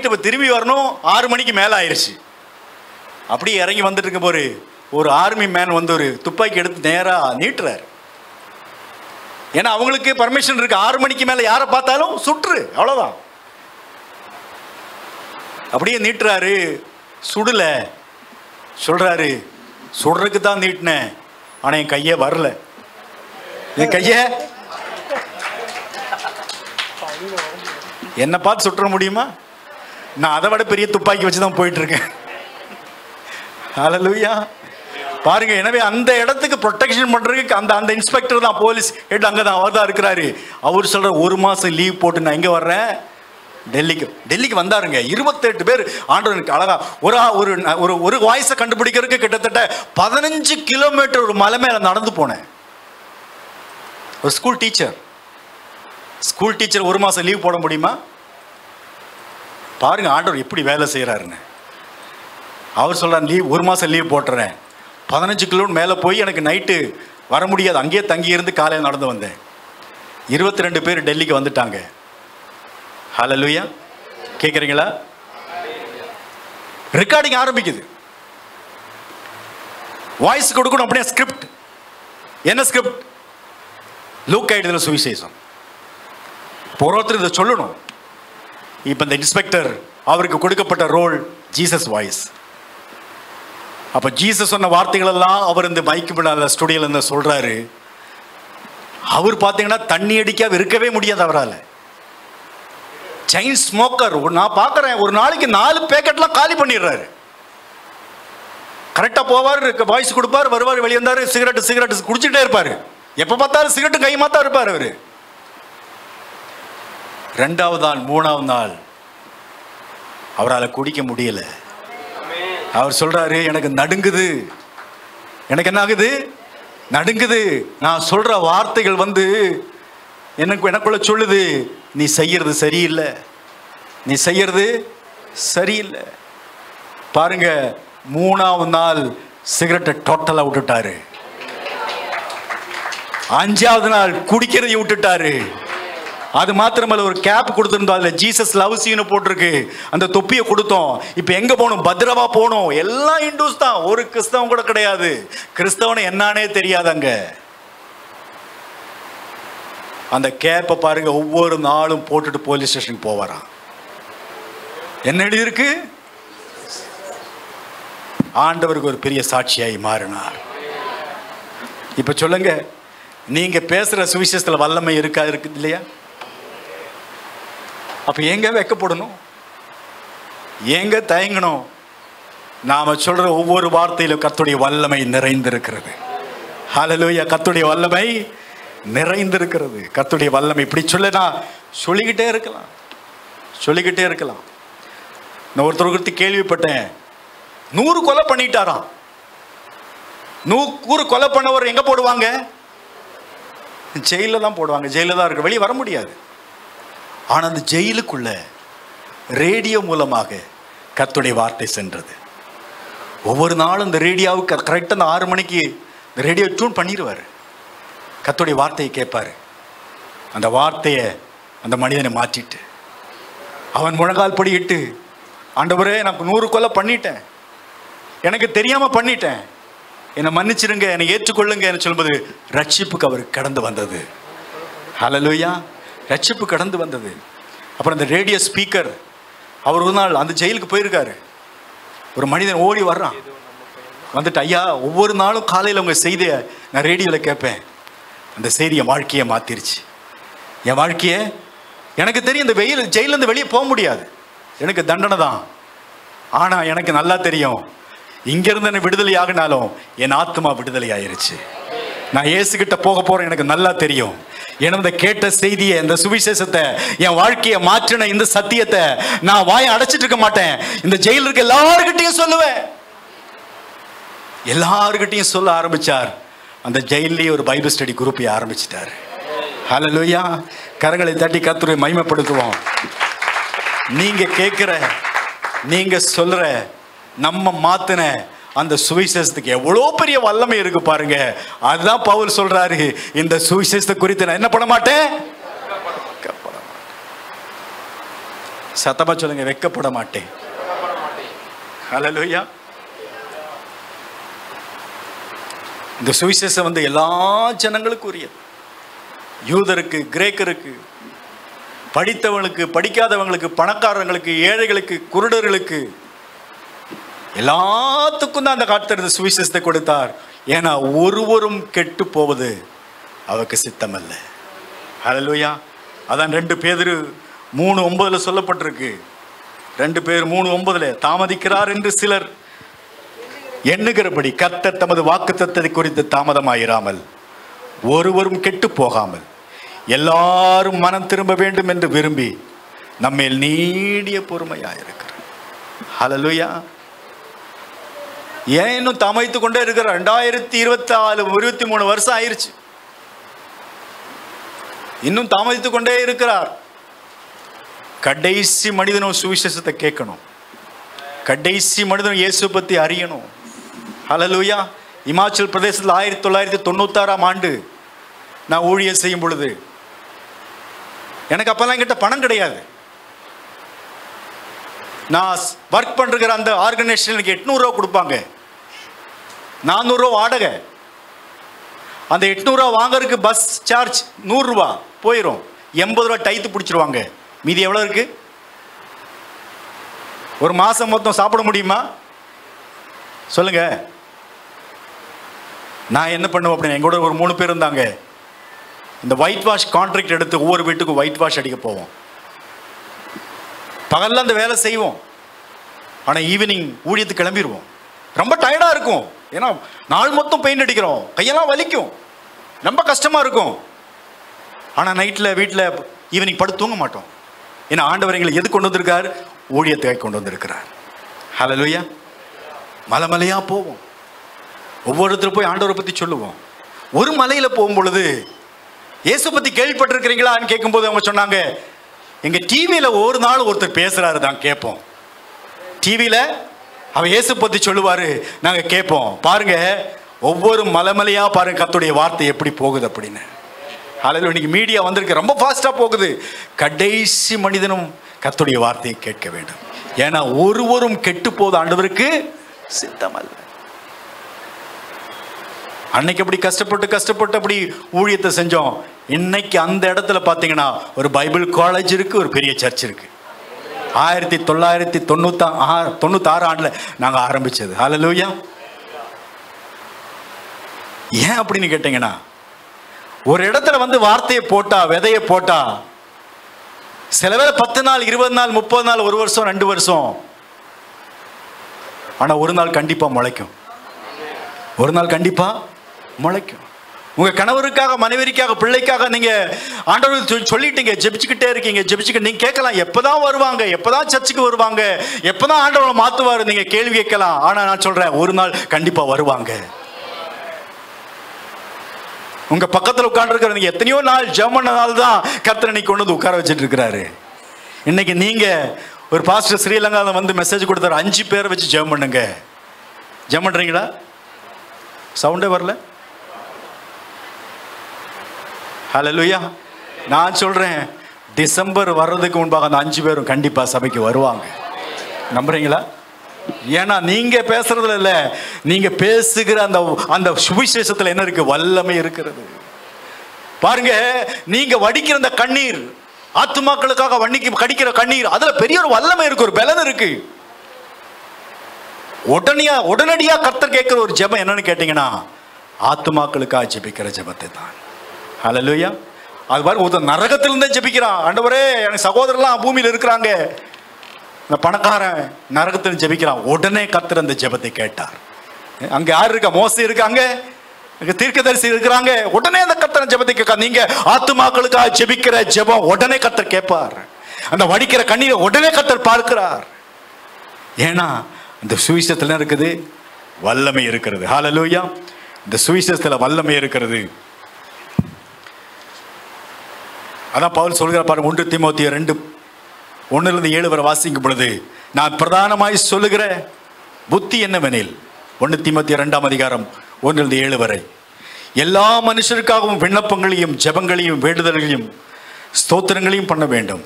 இப்போ திரும்பி வரணும். 6 மணிக்கு மேலே ஆயிடுச்சு. அப்படியே இறங்கி வந்துட்டு இருக்க போது ஒரு ஆர்மி மேன் வந்து ஒரு துப்பாக்கி எடுத்து நேராக நீட்டுறாரு. ஏன்னா அவங்களுக்கு பர்மிஷன் இருக்கு, 6 மணிக்கு மேலே யாரை பார்த்தாலும் சுற்று, அவ்வளோதான். அப்படியே நீட்டுறாரு, சுடல. சொல்றாரு, சுடுறதுக்கு தான் நீட்டினேன், ஆனால் என் கையே வரல. என் கைய என்ன பார்த்து சுற்ற முடியுமா? நான் அதை விட பெரிய துப்பாக்கி வச்சு தான் போயிட்டு இருக்கேன். ஹல்லேலூயா. பாருங்க, எனவே அந்த இடத்துக்கு ப்ரொடெக்ஷன் பண்றதுக்கு அந்த இன்ஸ்பெக்டர் தான், போலீஸ் ஹெட் அங்கே தான், அவர் தான் இருக்கிறாரு. அவர் சொல்ற 1 மாதம் லீவ் போட்டு நான் எங்கே வர்றேன்? டெல்லிக்கு வந்தாருங்க. 28 பேர். ஆண்டவனுக்கு அழகா ஒரு வாய்ஸை கண்டுபிடிக்கிறதுக்கு கிட்டத்தட்ட 15 கிலோமீட்டர் ஒரு மலை மேலே நடந்து போனேன். ஒரு ஸ்கூல் டீச்சர் 1 மாதம் லீவ் போட முடியுமா? பாருங்க ஆண்டவர் எப்படி வேலை செய்கிறாருன்னு. அவர் சொல்கிறார், லீவ் 1 மாதம் லீவ் போட்டுறேன். 15 கிலோமீட்டர் மேலே போய் எனக்கு நைட்டு வர முடியாது, அங்கேயே தங்கி இருந்து காலையில் நடந்து வந்தேன். 22 பேர் டெல்லிக்கு வந்துட்டாங்க. ஹல்லேலூயா. கேட்குறீங்களா? ரெக்கார்டிங் ஆரம்பிக்குது, வாய்ஸ் கொடுக்கணும். அப்படியே ஸ்கிரிப்ட். என்ன ஸ்கிரிப்ட்? லூக்கா எழுதின சுவிசேஷம். ஒருத்தர் இதை சொல்லணும். இப்போ இந்த இன்ஸ்பெக்டர், அவருக்கு கொடுக்கப்பட்ட ரோல் ஜீசஸ் வாய்ஸ். அப்போ ஜீசஸ் சொன்ன வார்த்தைகள் எல்லாம் அவர் இந்த மைக்கு பின்னால ஸ்டுடியோல இருந்து சொல்றாரு. அவர் பார்த்தீங்கன்னா தண்ணி அடிக்காம இருக்கவே முடியாது அவரால். செயின் ஸ்மோக்கர், நான் பார்க்குறேன், ஒரு நாளைக்கு 4 பேக்கெட்லாம் காலி பண்ணிடுறாரு. கரெக்டாக போவார், வாய்ஸ் கொடுப்பார், வருவார், வெளியே வந்தார், சிகரெட் குடிச்சுட்டே இருப்பார். எப்போ பார்த்தாலும் சிகரெட்டு கைமா தான் இருப்பார் அவர். 2வது நாள் 3வது நாள் அவரால் குடிக்க முடியல. அவர் சொல்றாரு, எனக்கு நடுங்குது. எனக்கு என்ன ஆகுது? நடுங்குது. நான் சொல்ற வார்த்தைகள் வந்து எனக்குள்ள சொல்லுது, நீ செய்யறது சரியில்லை, நீ செய்யறது சரியில்லை. பாருங்க, 3வது நாள் சிகரெட்டை டோட்டலா விட்டுட்டாரு. 5வது நாள் குடிக்கிறதை விட்டுட்டாரு. அது மாத்திரமல்ல, ஒரு கேப் கொடுத்துருந்தோம், அதில் ஜீசஸ் லவ்ஸ் யூன்னு போட்டிருக்கு. அந்த தொப்பியை கொடுத்தோம். இப்போ எங்கே போகணும்? பத்ரவா போகணும். எல்லாம் இந்துஸ் தான், ஒரு கிறிஸ்தவன் கூட கிடையாது. கிறிஸ்தவனை என்னானே தெரியாதாங்க. அந்த கேப்பை பாருங்க, ஒவ்வொரு நாளும் போட்டுட்டு போலீஸ் ஸ்டேஷனுக்கு போவாராம். என்ன எழுதியிருக்கு? ஆண்டவருக்கு ஒரு பெரிய சாட்சியாய் மாறினார். இப்போ சொல்லுங்க, நீங்க பேசுற சுவிசேஷத்தில் வல்லமை இருக்குது இல்லையா? அப்ப எங்க வெக்கப்படணும்? எங்க தயங்கணும்? நாம சொல்ற ஒவ்வொரு வார்த்தையிலும் கர்த்தருடைய வல்லமை நிறைந்திருக்கிறது. ஹல்லேலூயா. கர்த்தருடைய வல்லமை நிறைந்திருக்கிறது. கர்த்தருடைய வல்லமை இப்படி நான் சொல்லிக்கிட்டே இருக்கலாம். நான் ஒருத்தர் கேள்விப்பட்டேன், 100 கொலை பண்ணிட்டாராம். 100 கொலை பண்ணவர் எங்க போடுவாங்க? ஜெயில தான் போடுவாங்க. ஜெயில தான் இருக்கு, வெளியே வர முடியாது. ஆனால் அந்த ஜெயிலுக்குள்ள ரேடியோ மூலமாக கர்த்தருடைய வார்த்தை சென்றது. ஒவ்வொரு நாளும் இந்த ரேடியோவுக்கு கரெக்டாக அந்த 6 மணிக்கு இந்த ரேடியோ டியூன் பண்ணிடுவார். கர்த்தருடைய வார்த்தையை கேட்பார். அந்த வார்த்தையை அந்த மனிதனை மாற்றிட்டு அவன் முழங்கால் படியிட்டு ஆண்டவரே நான் 100 கொலை பண்ணிட்டேன், எனக்கு தெரியாம பண்ணிட்டேன், என்னை மன்னிச்சிருங்க, என்னை ஏற்றுக்கொள்ளுங்க என்று சொல்லும்போது ரட்சிப்புக்கு அவர் கடந்து வந்தது. ஹல்லேலூயா, ரட்சிப்பு கடந்து வந்தது. அப்புறம் அந்த ரேடியோ ஸ்பீக்கர், அவர் ஒரு நாள் அந்த ஜெயிலுக்கு போயிருக்காரு. ஒரு மனிதன் ஓடி வர்றான், வந்துட்டு ஐயா ஒவ்வொரு நாளும் காலையில் உங்கள் செய்தியை நான் ரேடியோவில் கேட்பேன், அந்த செய்தி என் வாழ்க்கையை மாற்றிருச்சு. என் வாழ்க்கையை எனக்கு தெரியும், இந்த ஜெயிலேருந்து வெளியே போக முடியாது, எனக்கு தண்டனை தான். ஆனால் எனக்கு நல்லா தெரியும், இங்கேருந்து என்ன விடுதலை ஆகினாலும் என் ஆத்மா விடுதலை ஆயிருச்சு. நான் இயேசுகிட்ட போக போகிறேன், எனக்கு நல்லா தெரியும். ஏன்னா இந்த கேட்ட செய்தியை, இந்த சுவிசேஷத்தை, என் வாழ்க்கையை மாற்றின இந்த சத்தியத்தை நான் வாயை அடைச்சிட்டு இருக்க மாட்டேன். இந்த ஜெயிலில் இருக்க எல்லாருக்கிட்டையும் சொல்லுவேன். எல்லாருக்கிட்டையும் சொல்ல ஆரம்பிச்சார். அந்த ஜெயிலே ஒரு பைபிள் ஸ்டடி குரூப்பை ஆரம்பிச்சிட்டார். ஹல்லேலூயா, கரங்களை தட்டி கர்த்தரை மகிமைப்படுத்துவோம். நீங்க கேட்கிற, நீங்க சொல்ற, நம்ம மாத்தின அந்த சுவிசேஷத்துக்கு எவ்வளோ பெரிய வல்லமை இருக்கு பாருங்க. அதுதான் பவுல் சொல்றாரு, இந்த சுவிசேஷத்தை குறித்து நான் என்ன பண்ண மாட்டேன், சத்தமா சொல்லுங்க, வெட்கப்பட மாட்டேன். ஹல்லேலூயா. இந்த சுவிசேஷம் வந்து எல்லா ஜனங்களுக்கும் உரியது. யூதருக்கு, கிரேக்கருக்கு, படித்தவங்களுக்கு, படிக்காதவங்களுக்கு, பணக்காரங்களுக்கு, ஏழைகளுக்கு, குருடர்களுக்கு, எல்லாத்துக்கும் தான் அந்த கர்த்தர் இந்த சுவிசேஷத்தை கொடுத்தார். ஏன்னா ஒருவரும் கெட்டு போவது அவருக்கு சித்தமல்ல. ஹல்லேலூயா. அதான் 2 பேதுரு 3:9 சொல்லப்பட்டிருக்கு. 2 பேர் 3:9 தாமதிக்கிறார் என்று சிலர் எண்ணுகிறபடி கர்த்தர் தமது வாக்குத்தத்தத்தை குறித்து தாமதமாயிராமல் ஒருவரும் கெட்டு போகாமல் எல்லாரும் மனம் திரும்ப வேண்டும் என்று விரும்பி நம்மேல் நீடிய பொறுமையாயிருக்கிறார். ஹல்லேலூயா. ஏன் இன்னும் தாமதித்து கொண்டே இருக்கிறார்? 2024 23 வருஷம் ஆயிருச்சு, இன்னும் தாமதித்து கொண்டே இருக்கிறார். கடைசி மனிதனும் சுவிசேஷத்தை கேட்கணும், கடைசி மனிதனும் இயேசு பற்றி அறியணும். ஹல்லேலூயா. இமாச்சல் பிரதேசத்தில் 1996ஆம் ஆண்டு நான் ஊழியம் செய்யும் பொழுது, எனக்கு அப்பெல்லாம் என்கிட்ட பணம் கிடையாது. நான் ஒர்க் பண்ணுற அந்த ஆர்கனைசேஷன் எனக்கு 800 ரூபா கொடுப்பாங்க, 400 ரூபா வாடகை. அந்த 800 ரூபா வாங்கறதுக்கு பஸ் சார்ஜ் 100 ரூபா போயிடும், 80 ரூபா டைத்து பிடிச்சிருவாங்க. மீதி எவ்வளோ இருக்கு? ஒரு மாதம் மொத்தம் சாப்பிட முடியுமா சொல்லுங்க? நான் என்ன பண்ணுவேன் அப்படின்னு, எங்கூட ஒரு 3 பேர் இருந்தாங்க. இந்த ஒயிட் வாஷ் கான்ட்ராக்ட் எடுத்து ஒவ்வொரு வீட்டுக்கும் ஒயிட் வாஷ் அடிக்க போவோம். பகலில் அந்த வேலை செய்வோம், ஆனால் ஈவினிங் ஊழியத்துக்கு கிளம்பிடுவோம். ரொம்ப டயர்டாக இருக்கும், ஏன்னா நாள் மொத்தம் பெயிண்ட் அடிக்கிறோம், கையெல்லாம் வலிக்கும், ரொம்ப கஷ்டமாக இருக்கும். ஆனால் நைட்டில் வீட்டில் ஈவினிங் படுத்து தூங்க மாட்டோம். ஏன்னா ஆண்டவர் எங்களை எது கொண்டு வந்திருக்கார்? ஊழியத்தை கொண்டு வந்திருக்கிறார். ஹல்லேலூயா. மலை மலையாக போவோம், ஒவ்வொருத்தரும் போய் ஆண்டவரை பற்றி சொல்லுவோம். ஒரு மலையில் போகும் பொழுது இயேசு பற்றி கேள்விப்பட்டிருக்கிறீங்களான்னு கேட்கும்போது அவங்க சொன்னாங்க, எங்கள் டிவியில் ஒரு நாள் ஒருத்தர் பேசுகிறாரு தான் கேட்போம். டிவியில் அவர் இயேசு பற்றி சொல்லுவார், நாங்கள் கேட்போம். பாருங்க, ஒவ்வொரு மலைமலையாக பாருங்க கர்த்தருடைய வார்த்தை எப்படி போகுது அப்படின்னு. ஹல்லேலூயா. இன்னைக்கு மீடியா வந்திருக்கு, ரொம்ப ஃபாஸ்ட்டாக போகுது. கடைசி மனிதனும் கர்த்தருடைய வார்த்தையை கேட்க வேண்டும். ஏன்னா ஒருவரும் கெட்டு போது ஆண்டவருக்கு சித்தமல்ல. அன்னைக்கு அப்படி கஷ்டப்பட்டு அப்படி ஊழியத்தை செஞ்சோம். இன்னைக்கு அந்த இடத்துல பார்த்தீங்கன்னா ஒரு பைபிள் காலேஜ் இருக்கு, ஒரு பெரிய சர்ச் இருக்கு. 1996 ஆண்டில் நாங்கள் ஆரம்பிச்சது. ஹல்லேலூயா. ஏன் அப்படின்னு கேட்டீங்கன்னா, ஒரு இடத்துல வந்து வார்த்தையை போட்டா, விதையை போட்டா, சில வேளை 10 நாள், 20 நாள், 30 நாள், 1 வருஷம், 2 வருஷம், ஆனால் ஒரு நாள் கண்டிப்பாக முளைக்கும். ஒரு நாள் கண்டிப்பாக முளைக்கும். உங்கள் கணவருக்காக, மனைவிக்காக, பிள்ளைக்காக நீங்கள் ஆண்டவருக்கு சொல்லிட்டீங்க, ஜெபிச்சுக்கிட்டே இருக்கீங்க, ஜெபிச்சுக்கிட்டு நீங்கள் கேட்கலாம், எப்போதான் வருவாங்க, எப்போதான் சர்ச்சுக்கு வருவாங்க, எப்போதான் ஆண்டவரை மாற்றுவார், நீங்கள் கேள்வி கேட்கலாம். ஆனால் நான் சொல்கிறேன், ஒரு நாள் கண்டிப்பாக வருவாங்க. உங்கள் பக்கத்தில் உட்காந்துருக்கிற நீங்கள் எத்தனையோ நாள் ஜெபம்னால தான் கர்த்தர் இன்னைக்கு கொண்டு வந்து உட்கார வச்சுட்டு இருக்கிறாரு. இன்னைக்கு நீங்கள் ஒரு பாஸ்டர் ஸ்ரீலங்காவில் வந்து மெசேஜ் கொடுத்தாரு, 5 பேரை வச்சு ஜெபம் பண்ணுங்க. ஜெபம் பண்ணுறீங்களா? சவுண்டே வரல. ஹல்லேலூயா. நான் சொல்கிறேன், டிசம்பர் வர்றதுக்கு முன்பாக அந்த 5 பேரும் கண்டிப்பாக சபைக்கு வருவாங்க. நம்புறீங்களா? ஏன்னா நீங்க பேசுறதுல இல்ல, நீங்க பேசுகிற அந்த அந்த சுவிசேஷத்துல என்ன இருக்கு? வல்லமை இருக்கிறது. பாருங்க, நீங்க வடிக்கிற அந்த கண்ணீர், ஆத்துமாக்களுக்காக கடிக்கிற கண்ணீர், அதுல பெரிய ஒரு வல்லமை இருக்கு, ஒரு பலன் இருக்கு. உடனடியா கர்த்தர் கேட்கிற ஒரு ஜெபம் என்னன்னு கேட்டீங்கன்னா, ஆத்துமாக்களுக்காக ஜெபிக்கிற ஜெபத்தை தான். ஹல்லேலூயா. அது பாருங்க, ஒருத்தர் நரகத்திலிருந்தே ஜெபிக்கிறான். ஆண்டவரே, எனக்கு சகோதரர்லாம் பூமியில் இருக்கிறாங்க, இந்த பணக்காரன் நரகத்தில் ஜெபிக்கிறான். உடனே கர்த்தர் அந்த ஜெபத்தை கேட்டார். அங்க யார் இருக்கா? மோசே இருக்காங்க, தீர்க்கதரிசி இருக்கிறாங்க. உடனே அந்த கர்த்தர் ஜெபத்தை கேட்க. நீங்க ஆத்துமாக்களுக்காக ஜெபிக்கிற ஜெபம் உடனே கர்த்தர் கேட்பார். அந்த வடிக்கிற கண்ணீரை உடனே கர்த்தர் பார்க்கிறார். ஏன்னா இந்த சுவிசேஷத்துல இருக்குது, வல்லமை இருக்கிறது. ஹல்லேலூயா. இந்த சுவிசேஷத்துல வல்லமை இருக்கிறது. அதான் பவுல் சொல்கிறார் பாருங்க, 1 தீமோத்தேயு 2:1-7 வரை வாசிக்கும் பொழுது, நான் பிரதானமாய் சொல்லுகிற புத்தி என்னவெனில், 1 தீமோத்தேயு 2:1-7 வரை, எல்லா மனுஷருக்காகவும் விண்ணப்பங்களையும் ஜெபங்களையும் வேண்டுதல்களையும் ஸ்தோத்திரங்களையும் பண்ண வேண்டும்.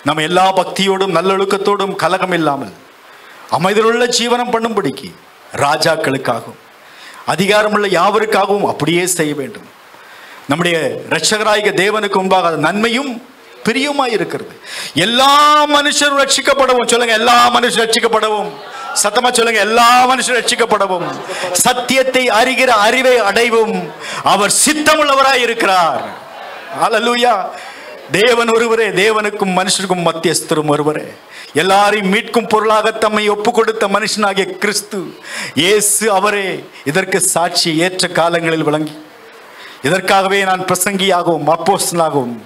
நம்ம எல்லா பக்தியோடும் நல்லொழுக்கத்தோடும் கலகம் இல்லாமல் அமைதியுள்ள ஜீவனம் பண்ணும்படிக்கு ராஜாக்களுக்காகவும் அதிகாரமுள்ள யாவருக்காகவும் அப்படியே செய்ய வேண்டும். நம்முடைய இரட்சகராகிய தேவனுக்கு முன்பாக நன்மையும் பிரியமாய் இருக்கிறது. எல்லா மனுஷரும் ரட்சிக்கப்படவும். சொல்லுங்க, எல்லா மனுஷரும் ரட்சிக்கப்படவும். சத்தமா சொல்லுங்க, எல்லா மனுஷரும் ரட்சிக்கப்படவும் சத்தியத்தை அறிகிற அறிவை அடைவும் அவர் சித்தமுள்ளவராய் இருக்கிறார். ஹல்லேலூயா. தேவன் ஒருவரே, தேவனுக்கும் மனுஷருக்கும் மத்தியஸ்தரும் ஒருவரே. எல்லாரையும் மீட்கும் பொருளாக தம்மை ஒப்பு கொடுத்த மனுஷனாகிய கிறிஸ்து இயேசு அவரே இதற்கு சாட்சி. ஏற்ற காலங்களில் விளங்கி இதற்காகவே நான் பிரசங்கியாகவும் அப்போஸ்தலனாகவும்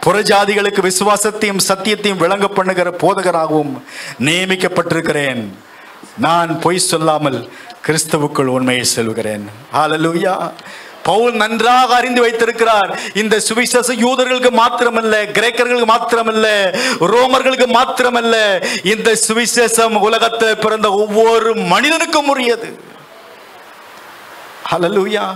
புறஜாதிகளுக்கு விசுவாசத்தையும் சத்தியத்தையும் விளங்க பண்ணுகிற போதகராகவும் நியமிக்கப்பட்டிருக்கிறேன். நான் பொய் சொல்லாமல் கிறிஸ்துவுக்குள் உண்மையை சொல்கிறேன். ஹல்லேலூயா. பவுல் நன்றாக அறிந்து வைத்திருக்கிறார். இந்த சுவிசேஷம் யூதர்களுக்கு மாத்திரமல்ல, கிரேக்கர்களுக்கு மாத்திரமல்ல, ரோமர்களுக்கு மாத்திரமல்ல, இந்த சுவிசேஷம் உலகத்தில் பிறந்த ஒவ்வொரு மனிதனுக்கும் உரியது. ஹல்லேலூயா.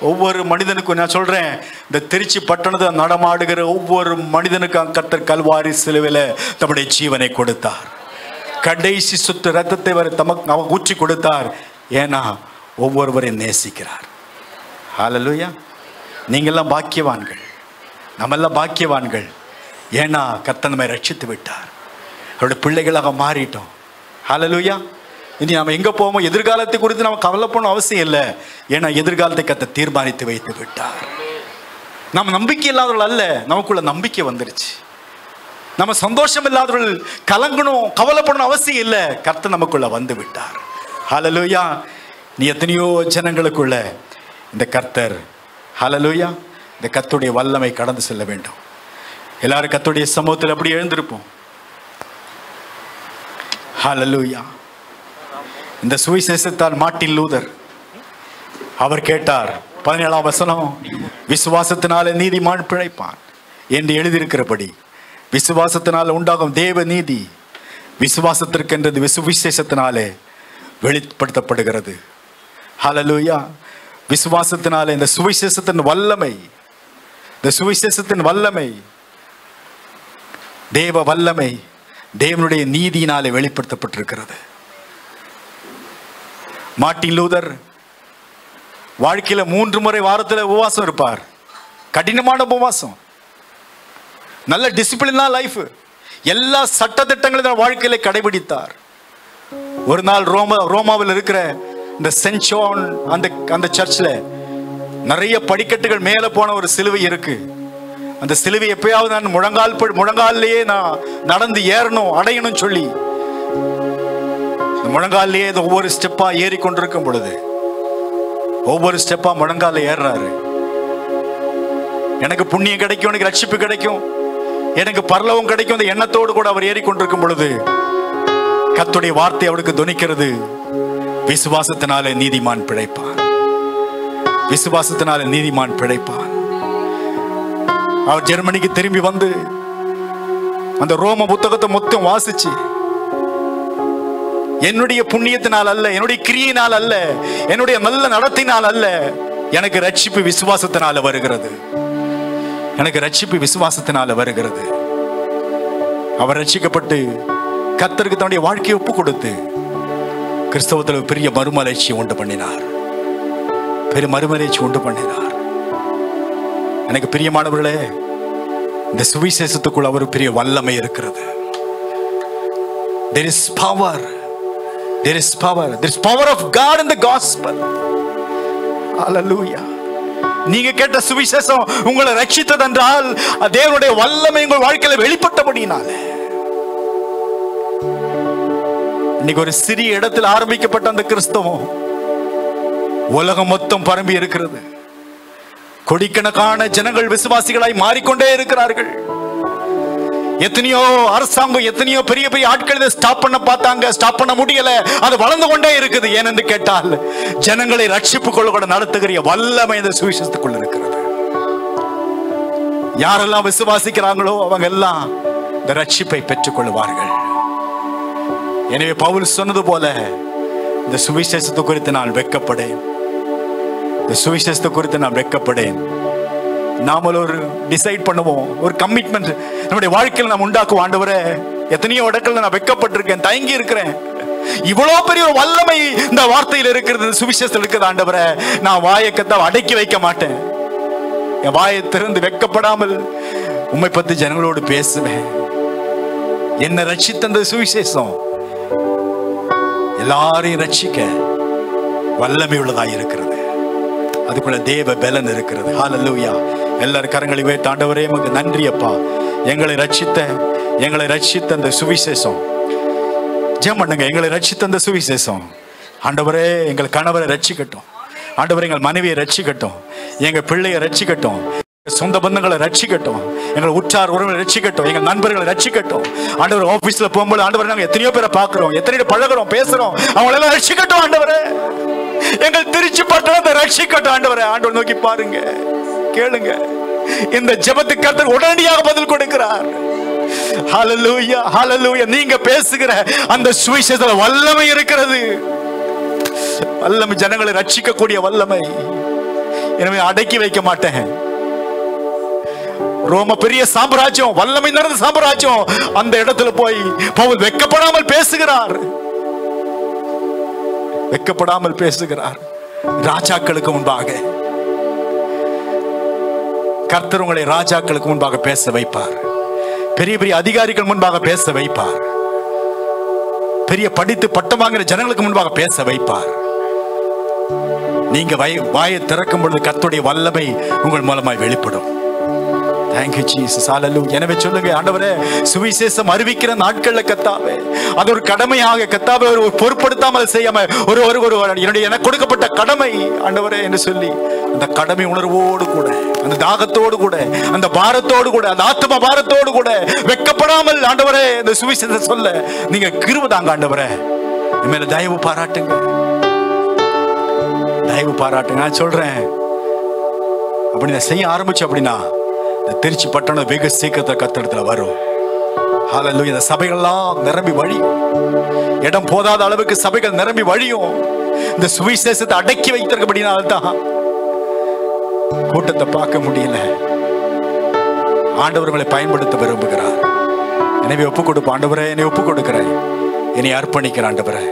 ஒவ்வொரு மனிதனுக்கும் நான் சொல்றேன், இந்த திருச்சி பட்டணத்தை நடமாடுகிற ஒவ்வொரு மனிதனுக்கும் கர்த்தர் கல்வாரி சிலுவையில் தம்முடைய ஜீவனை கொடுத்தார். கடைசி சுற்று ரத்தத்தை வரை தமக்கு ஊற்றி கொடுத்தார். ஏன்னா ஒவ்வொருவரையும் நேசிக்கிறார். ஹல்லேலூயா. நீங்கள்லாம் பாக்கியவான்கள், நம்மெல்லாம் பாக்கியவான்கள். ஏன்னா கர்த்தர் நம்மை ரட்சித்து விட்டார். அவருடைய பிள்ளைகளாக மாறிட்டோம். ஹல்லேலூயா. இனி நம்ம எங்கே போவோமோ எதிர்காலத்தை குறித்து நம்ம கவலைப்படணும் அவசியம் இல்லை. ஏன்னா எதிர்காலத்தை கர்த்தர் தீர்மானித்து வைத்து விட்டார். நம்ம நம்பிக்கை இல்லாதவர்கள் அல்ல, நமக்குள்ள நம்பிக்கை வந்துருச்சு. நம்ம சந்தோஷம் இல்லாதவர்கள் கலங்கணும் கவலைப்படணும் அவசியம் இல்லை. கர்த்தர் நமக்குள்ள வந்து விட்டார். ஹல்லேலூயா. நீ எத்தனையோ ஜனங்களுக்குள்ள இந்த கர்த்தர், ஹல்லேலூயா, இந்த கர்த்தருடைய வல்லமை கடந்து செல்ல வேண்டும். எல்லாரும் கர்த்தருடைய சமூகத்தில் அப்படி எழுந்திருப்போம். ஹல்லேலூயா. இந்த சுவிசேஷத்தால் மார்ட்டின் லூதர் அவர் கேட்டார், 17ஆம் வசனம், விசுவாசத்தினாலே நீதிமான் பிழைப்பான் என்று எழுதியிருக்கிறபடி விசுவாசத்தினால் உண்டாகும் தேவ நீதி விசுவாசத்திற்கென்றது சுவிசேஷத்தினாலே வெளிப்படுத்தப்படுகிறது. ஹல்லேலூயா. விசுவாசத்தினாலே இந்த சுவிசேஷத்தின் வல்லமை, இந்த சுவிசேஷத்தின் வல்லமை, தேவ வல்லமை தேவனுடைய நீதியினாலே வெளிப்படுத்தப்பட்டிருக்கிறது. மார்ட்டின் லூதர் வாழ்க்கையில 3 முறை வாரத்தில் உபவாசம் இருப்பார். கடினமான உபவாசம், நல்ல டிசிப்ளினா லைஃப், எல்லா சட்ட திட்டங்களையும் வாழ்க்கையில கடைபிடித்தார். ஒரு நாள் ரோமாவில் இருக்கிற இந்த சென்ட் ஜான் அந்த சர்ச்சில் நிறைய படிக்கட்டுகள் மேலே போன ஒரு சிலுவை இருக்கு. அந்த சிலுவை எப்பயாவது நான் முழங்காலிலேயே நான் நடந்து ஏறணும் அடையணும் சொல்லி முழங்காலிலேயே ஒவ்வொரு ஸ்டெப்பா ஏறி கொண்டிருக்கும் பொழுது ஒவ்வொரு ஸ்டெப்பா முழங்கால ஏறுறாரு. எனக்கு புண்ணியம் கிடைக்கும், எனக்கு ரட்சிப்பு கிடைக்கும், எனக்கு பரலோகம் கிடைக்கும், அந்த எண்ணத்தோடு கூட அவர் ஏறிக்கொண்டிருக்கும் பொழுது கர்த்தருடைய வார்த்தை அவருக்கு துணிக்கிறது, விசுவாசத்தினாலே நீதிமான் பிழைப்பான், விசுவாசத்தினாலே நீதிமான் பிழைப்பான். அவர் ஜெர்மனிக்கு திரும்பி வந்து அந்த ரோம புத்தகத்தை மொத்தம் வாசிச்சு, என்னுடைய புண்ணியத்தினால் அல்ல, என்னுடைய கிரியினால் அல்ல, என்னுடைய நல்ல நடத்தினால் அல்ல, எனக்கு ரட்சிப்பு விசுவாசத்தினால வருகிறது, எனக்கு ரட்சிப்பு விசுவாசத்தினால வருகிறது. அவர் ரட்சிக்கப்பட்டு கர்த்தருக்கு தன்னுடைய வாழ்க்கையை ஒப்பு கொடுத்து கிறிஸ்தவத்தில் பெரிய மறுமலர்ச்சியை உண்டு பண்ணினார். பெரிய மறுமலர்ச்சி உண்டு பண்ணினார். எனக்கு பிரியமானவர்களே, இந்த சுவிசேஷத்துக்குள் அவர் பெரிய வல்லமை இருக்கிறது. There is power. There is power. There is power of God in the gospel. Hallelujah. நீங்க கேட்ட சுவிசேஷம் உங்களை ரட்சித்தது என்றால் தேவனுடைய வல்லமை உங்கள் வாழ்க்கையில வெளிப்பட்டபடியினாலே. இன்னைக்கு ஒரு சிறிய இடத்தில் ஆரம்பிக்கப்பட்ட அந்த கிறிஸ்தவம் உலகம் மொத்தம் பரம்பி இருக்கிறது. கோடிக்கணக்கான ஜனங்கள் விசுவாசிகளாய் மாறிக்கொண்டே இருக்கிறார்கள். எத்தனையோ அரசாங்கம், எத்தனையோ பெரிய பெரிய ஆட்கள் இதை ஸ்டாப் பண்ண பார்த்தாங்க, ஸ்டாப் பண்ண முடியல. அது வளர்ந்து கொண்டே இருக்குது. ஏனென்று கேட்டால் ஜனங்களை ரட்சிப்புக்குள்ள கூட நடத்துகிற வல்லமை இந்த சுவிசேஷத்துக்குள்ள இருக்கிறது. யாரெல்லாம் விசுவாசிக்கிறாங்களோ அவங்க எல்லாம் இந்த ரட்சிப்பை பெற்றுக் கொள்வார்கள். எனவே பவுல் சொன்னது போல இந்த சுவிசேஷத்தை குறித்து நான் வெட்கப்படேன். இந்த சுவிசேஷத்தை குறித்து நான் வெட்கப்படேன். நாம ஒரு டிசைட் பண்ணுவோம், ஒரு கமிட்மெண்ட் நம்முடைய வாழ்க்கையில் நாம் உண்டாக்குவோம். ஆண்டவரே, எத்தனையோ இடங்கள்ல நான் வெட்கப்பட்டிருக்கேன், தயங்கி இருக்கிறேன். இவ்வளவு பெரிய ஒரு வல்லமை இந்த வார்த்தையில் இருக்கிறது, சுவிசேஷத்தில் இருக்குது. ஆண்டவரே, நான் வாயை அடக்கி வைக்க மாட்டேன். என் வாயை திறந்து வெட்கப்படாமல் உம்மை பத்தி ஜனங்களோடு பேசுவேன். என்ன ரட்சித்த சுவிசேஷம் எல்லாரையும் ரட்சிக்க வல்லமை உள்ளதாக இருக்கிறது. அதுக்குள்ள தேவ பலன் இருக்கிறது. ஹல்லேலூயா. எல்லாரும் கரங்களை உயர்த்தி, ஆண்டவரே உமக்கு நன்றி அப்பா, எங்களை ரட்சித்த அந்த சுவிசேஷம். ஜெபம் பண்ணுங்க. எங்களை ரட்சித்த அந்த சுவிசேஷம் ஆண்டவரே எங்கள் கணவரை ரட்சிக்கட்டும். ஆண்டவரே எங்கள் மனைவியை ரட்சிக்கட்டும். எங்க பிள்ளையை ரட்சிக்கட்டும். சொந்த பந்தங்களை ரட்சிக்கட்டும். எங்களை உற்றார் உறவுகளை ரட்சிக்கட்டும். எங்கள் நண்பர்களை ரட்சிக்கட்டும். ஆண்டவர் ஆபீஸ்ல போகும்போது ஆண்டவர் நாங்கள் எத்தனையோ பேரை பார்க்கிறோம், எத்தனையோ பழகிறோம், பேசுறோம். அவங்களெல்லாம் ரட்சிக்கட்டும். ஆண்டவரே எங்கள் திருச்சி பட்டணத்தை ரட்சிக்கட்டும். ஆண்டவரே, ஆண்டவர் நோக்கி பாருங்க, கேளுங்க. இந்த ஜெபத்துக்கு கர்த்தர் உடனடியாக பதில் கொடுக்கிறார். ஹல்லேலூயா, ஹல்லேலூயா. நீங்க பேசுகிற அந்த சுவிசேஷத்துல வல்லமை இருக்கிறது. வல்லமை, ஜனங்களை ரட்சிக்கக்கூடிய வல்லமை. எனவே அடக்கி வைக்க மாட்டேன். ரோம பெரிய சாம்ராஜ்யம், வல்லமை நிறைந்த சாம்ராஜ்யம். அந்த இடத்துல போய் பவுல் வெட்கப்படாமல் பேசுகிறார். வெட்கப்படாமல் பேசுகிறார். ராஜாக்களுக்கு முன்பாக கர்த்தர் உங்களை ராஜாக்களுக்கு முன்பாக பேச வைப்பார். பெரிய பெரிய அதிகாரிகள் முன்பாக பேச வைப்பார். பெரிய படித்து பட்டம் வாங்குற ஜனங்களுக்கு முன்பாக பேச வைப்பார். நீங்க வாயை திறக்கும் பொழுது கர்த்தருடைய வல்லமை உங்கள் மூலமாய் வெளிப்படும். Thank you Jesus. Hallelujah. எனவே சொல்லுங்க, ஆண்டவரே, சுவிசேஷம் அறிவிக்கிற நாட்கள்ல கர்த்தாவே அது ஒரு கடமையாக கர்த்தாவே ஒரு பொறுப்படுத்தாமல் செய்யாம என்னுடைய எனக்கு கொடுக்கப்பட்ட கடமை ஆண்டவரே என்று சொல்லி அந்த கடமை உணர்வோடு கூட, அந்த தாகத்தோடு கூட, அந்த பாரத்தோடு கூட, அந்த ஆத்ம பாரத்தோடு கூட வெட்கப்படாமல் ஆண்டவரே இந்த சுவிசேஷத்தை சொல்ல நீங்க கிருபை தாங்க. ஆண்டவரே மேல தயவு பாராட்டுங்க, தயவு பாராட்டுங்க. நான் சொல்றேன், அப்படி நான் செய்ய ஆரம்பிச்சு அப்படின்னா திருச்சி பட்டணம் வெகு சீக்கிரத்தில் கர்த்தரிடத்துல வரும். ஹல்லேலூயா. இந்த சபைகள்லாம் நிரம்பி வழியும். இடம் போதாத அளவுக்கு சபைகள் நிரம்பி வழியும். இந்த சுவிசேஷத்தை அடக்கி வைத்திருக்கபடினால்தான் கூட்டத்தை பார்க்க முடியல. ஆண்டவர் உங்களை பயன்படுத்த விரும்புகிறார். எனவே ஒப்பு கொடுப்ப. ஆண்டவரே, என்னை ஒப்பு கொடுக்கிறேன், என்னை அர்ப்பணிக்கிறேன். ஆண்டவரே,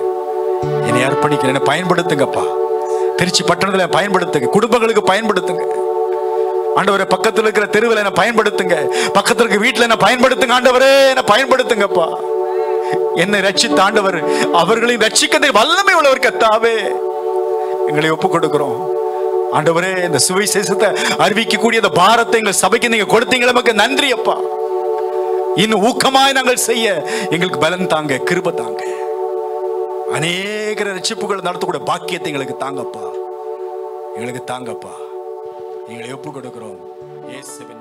என்னை அர்ப்பணிக்கிறேன், என்னை பயன்படுத்துங்கப்பா. திருச்சி பட்டணத்துல பயன்படுத்துங்க, குடும்பங்களுக்கு பயன்படுத்துங்க. ஆண்டவரே, பக்கத்தில் இருக்கிற தெருவில் என்ன பயன்படுத்துங்க, பக்கத்தில் இருக்க வீட்டில் என்ன பயன்படுத்துங்க. ஆண்டவரே, என்ன பயன்படுத்துங்கப்பா. என்னை ரட்சித்த ஆண்டவர் அவர்களையும் ரட்சிக்க வல்லமை உள்ளவர் கர்த்தாவே. எங்களை ஒப்பு கொடுக்கிறோம். ஆண்டவரே, இந்த சுவிசேஷத்தை அறிவிக்கக்கூடிய இந்த பாரத்தை எங்கள் சபைக்கு நீங்க கொடுத்தீங்க, நமக்கு நன்றி அப்பா. இன்னும் ஊக்கமாய் நாங்கள் செய்ய எங்களுக்கு பலன் தாங்க, கிருபை தாங்க. அநேக ரட்சிப்புகளை நடத்தக்கூடிய பாக்கியத்தை எங்களுக்கு தாங்கப்பா, எங்களுக்கு தாங்கப்பா. எங்களை ஒப்பு கொடுக்கிறோம். இயேசுவின்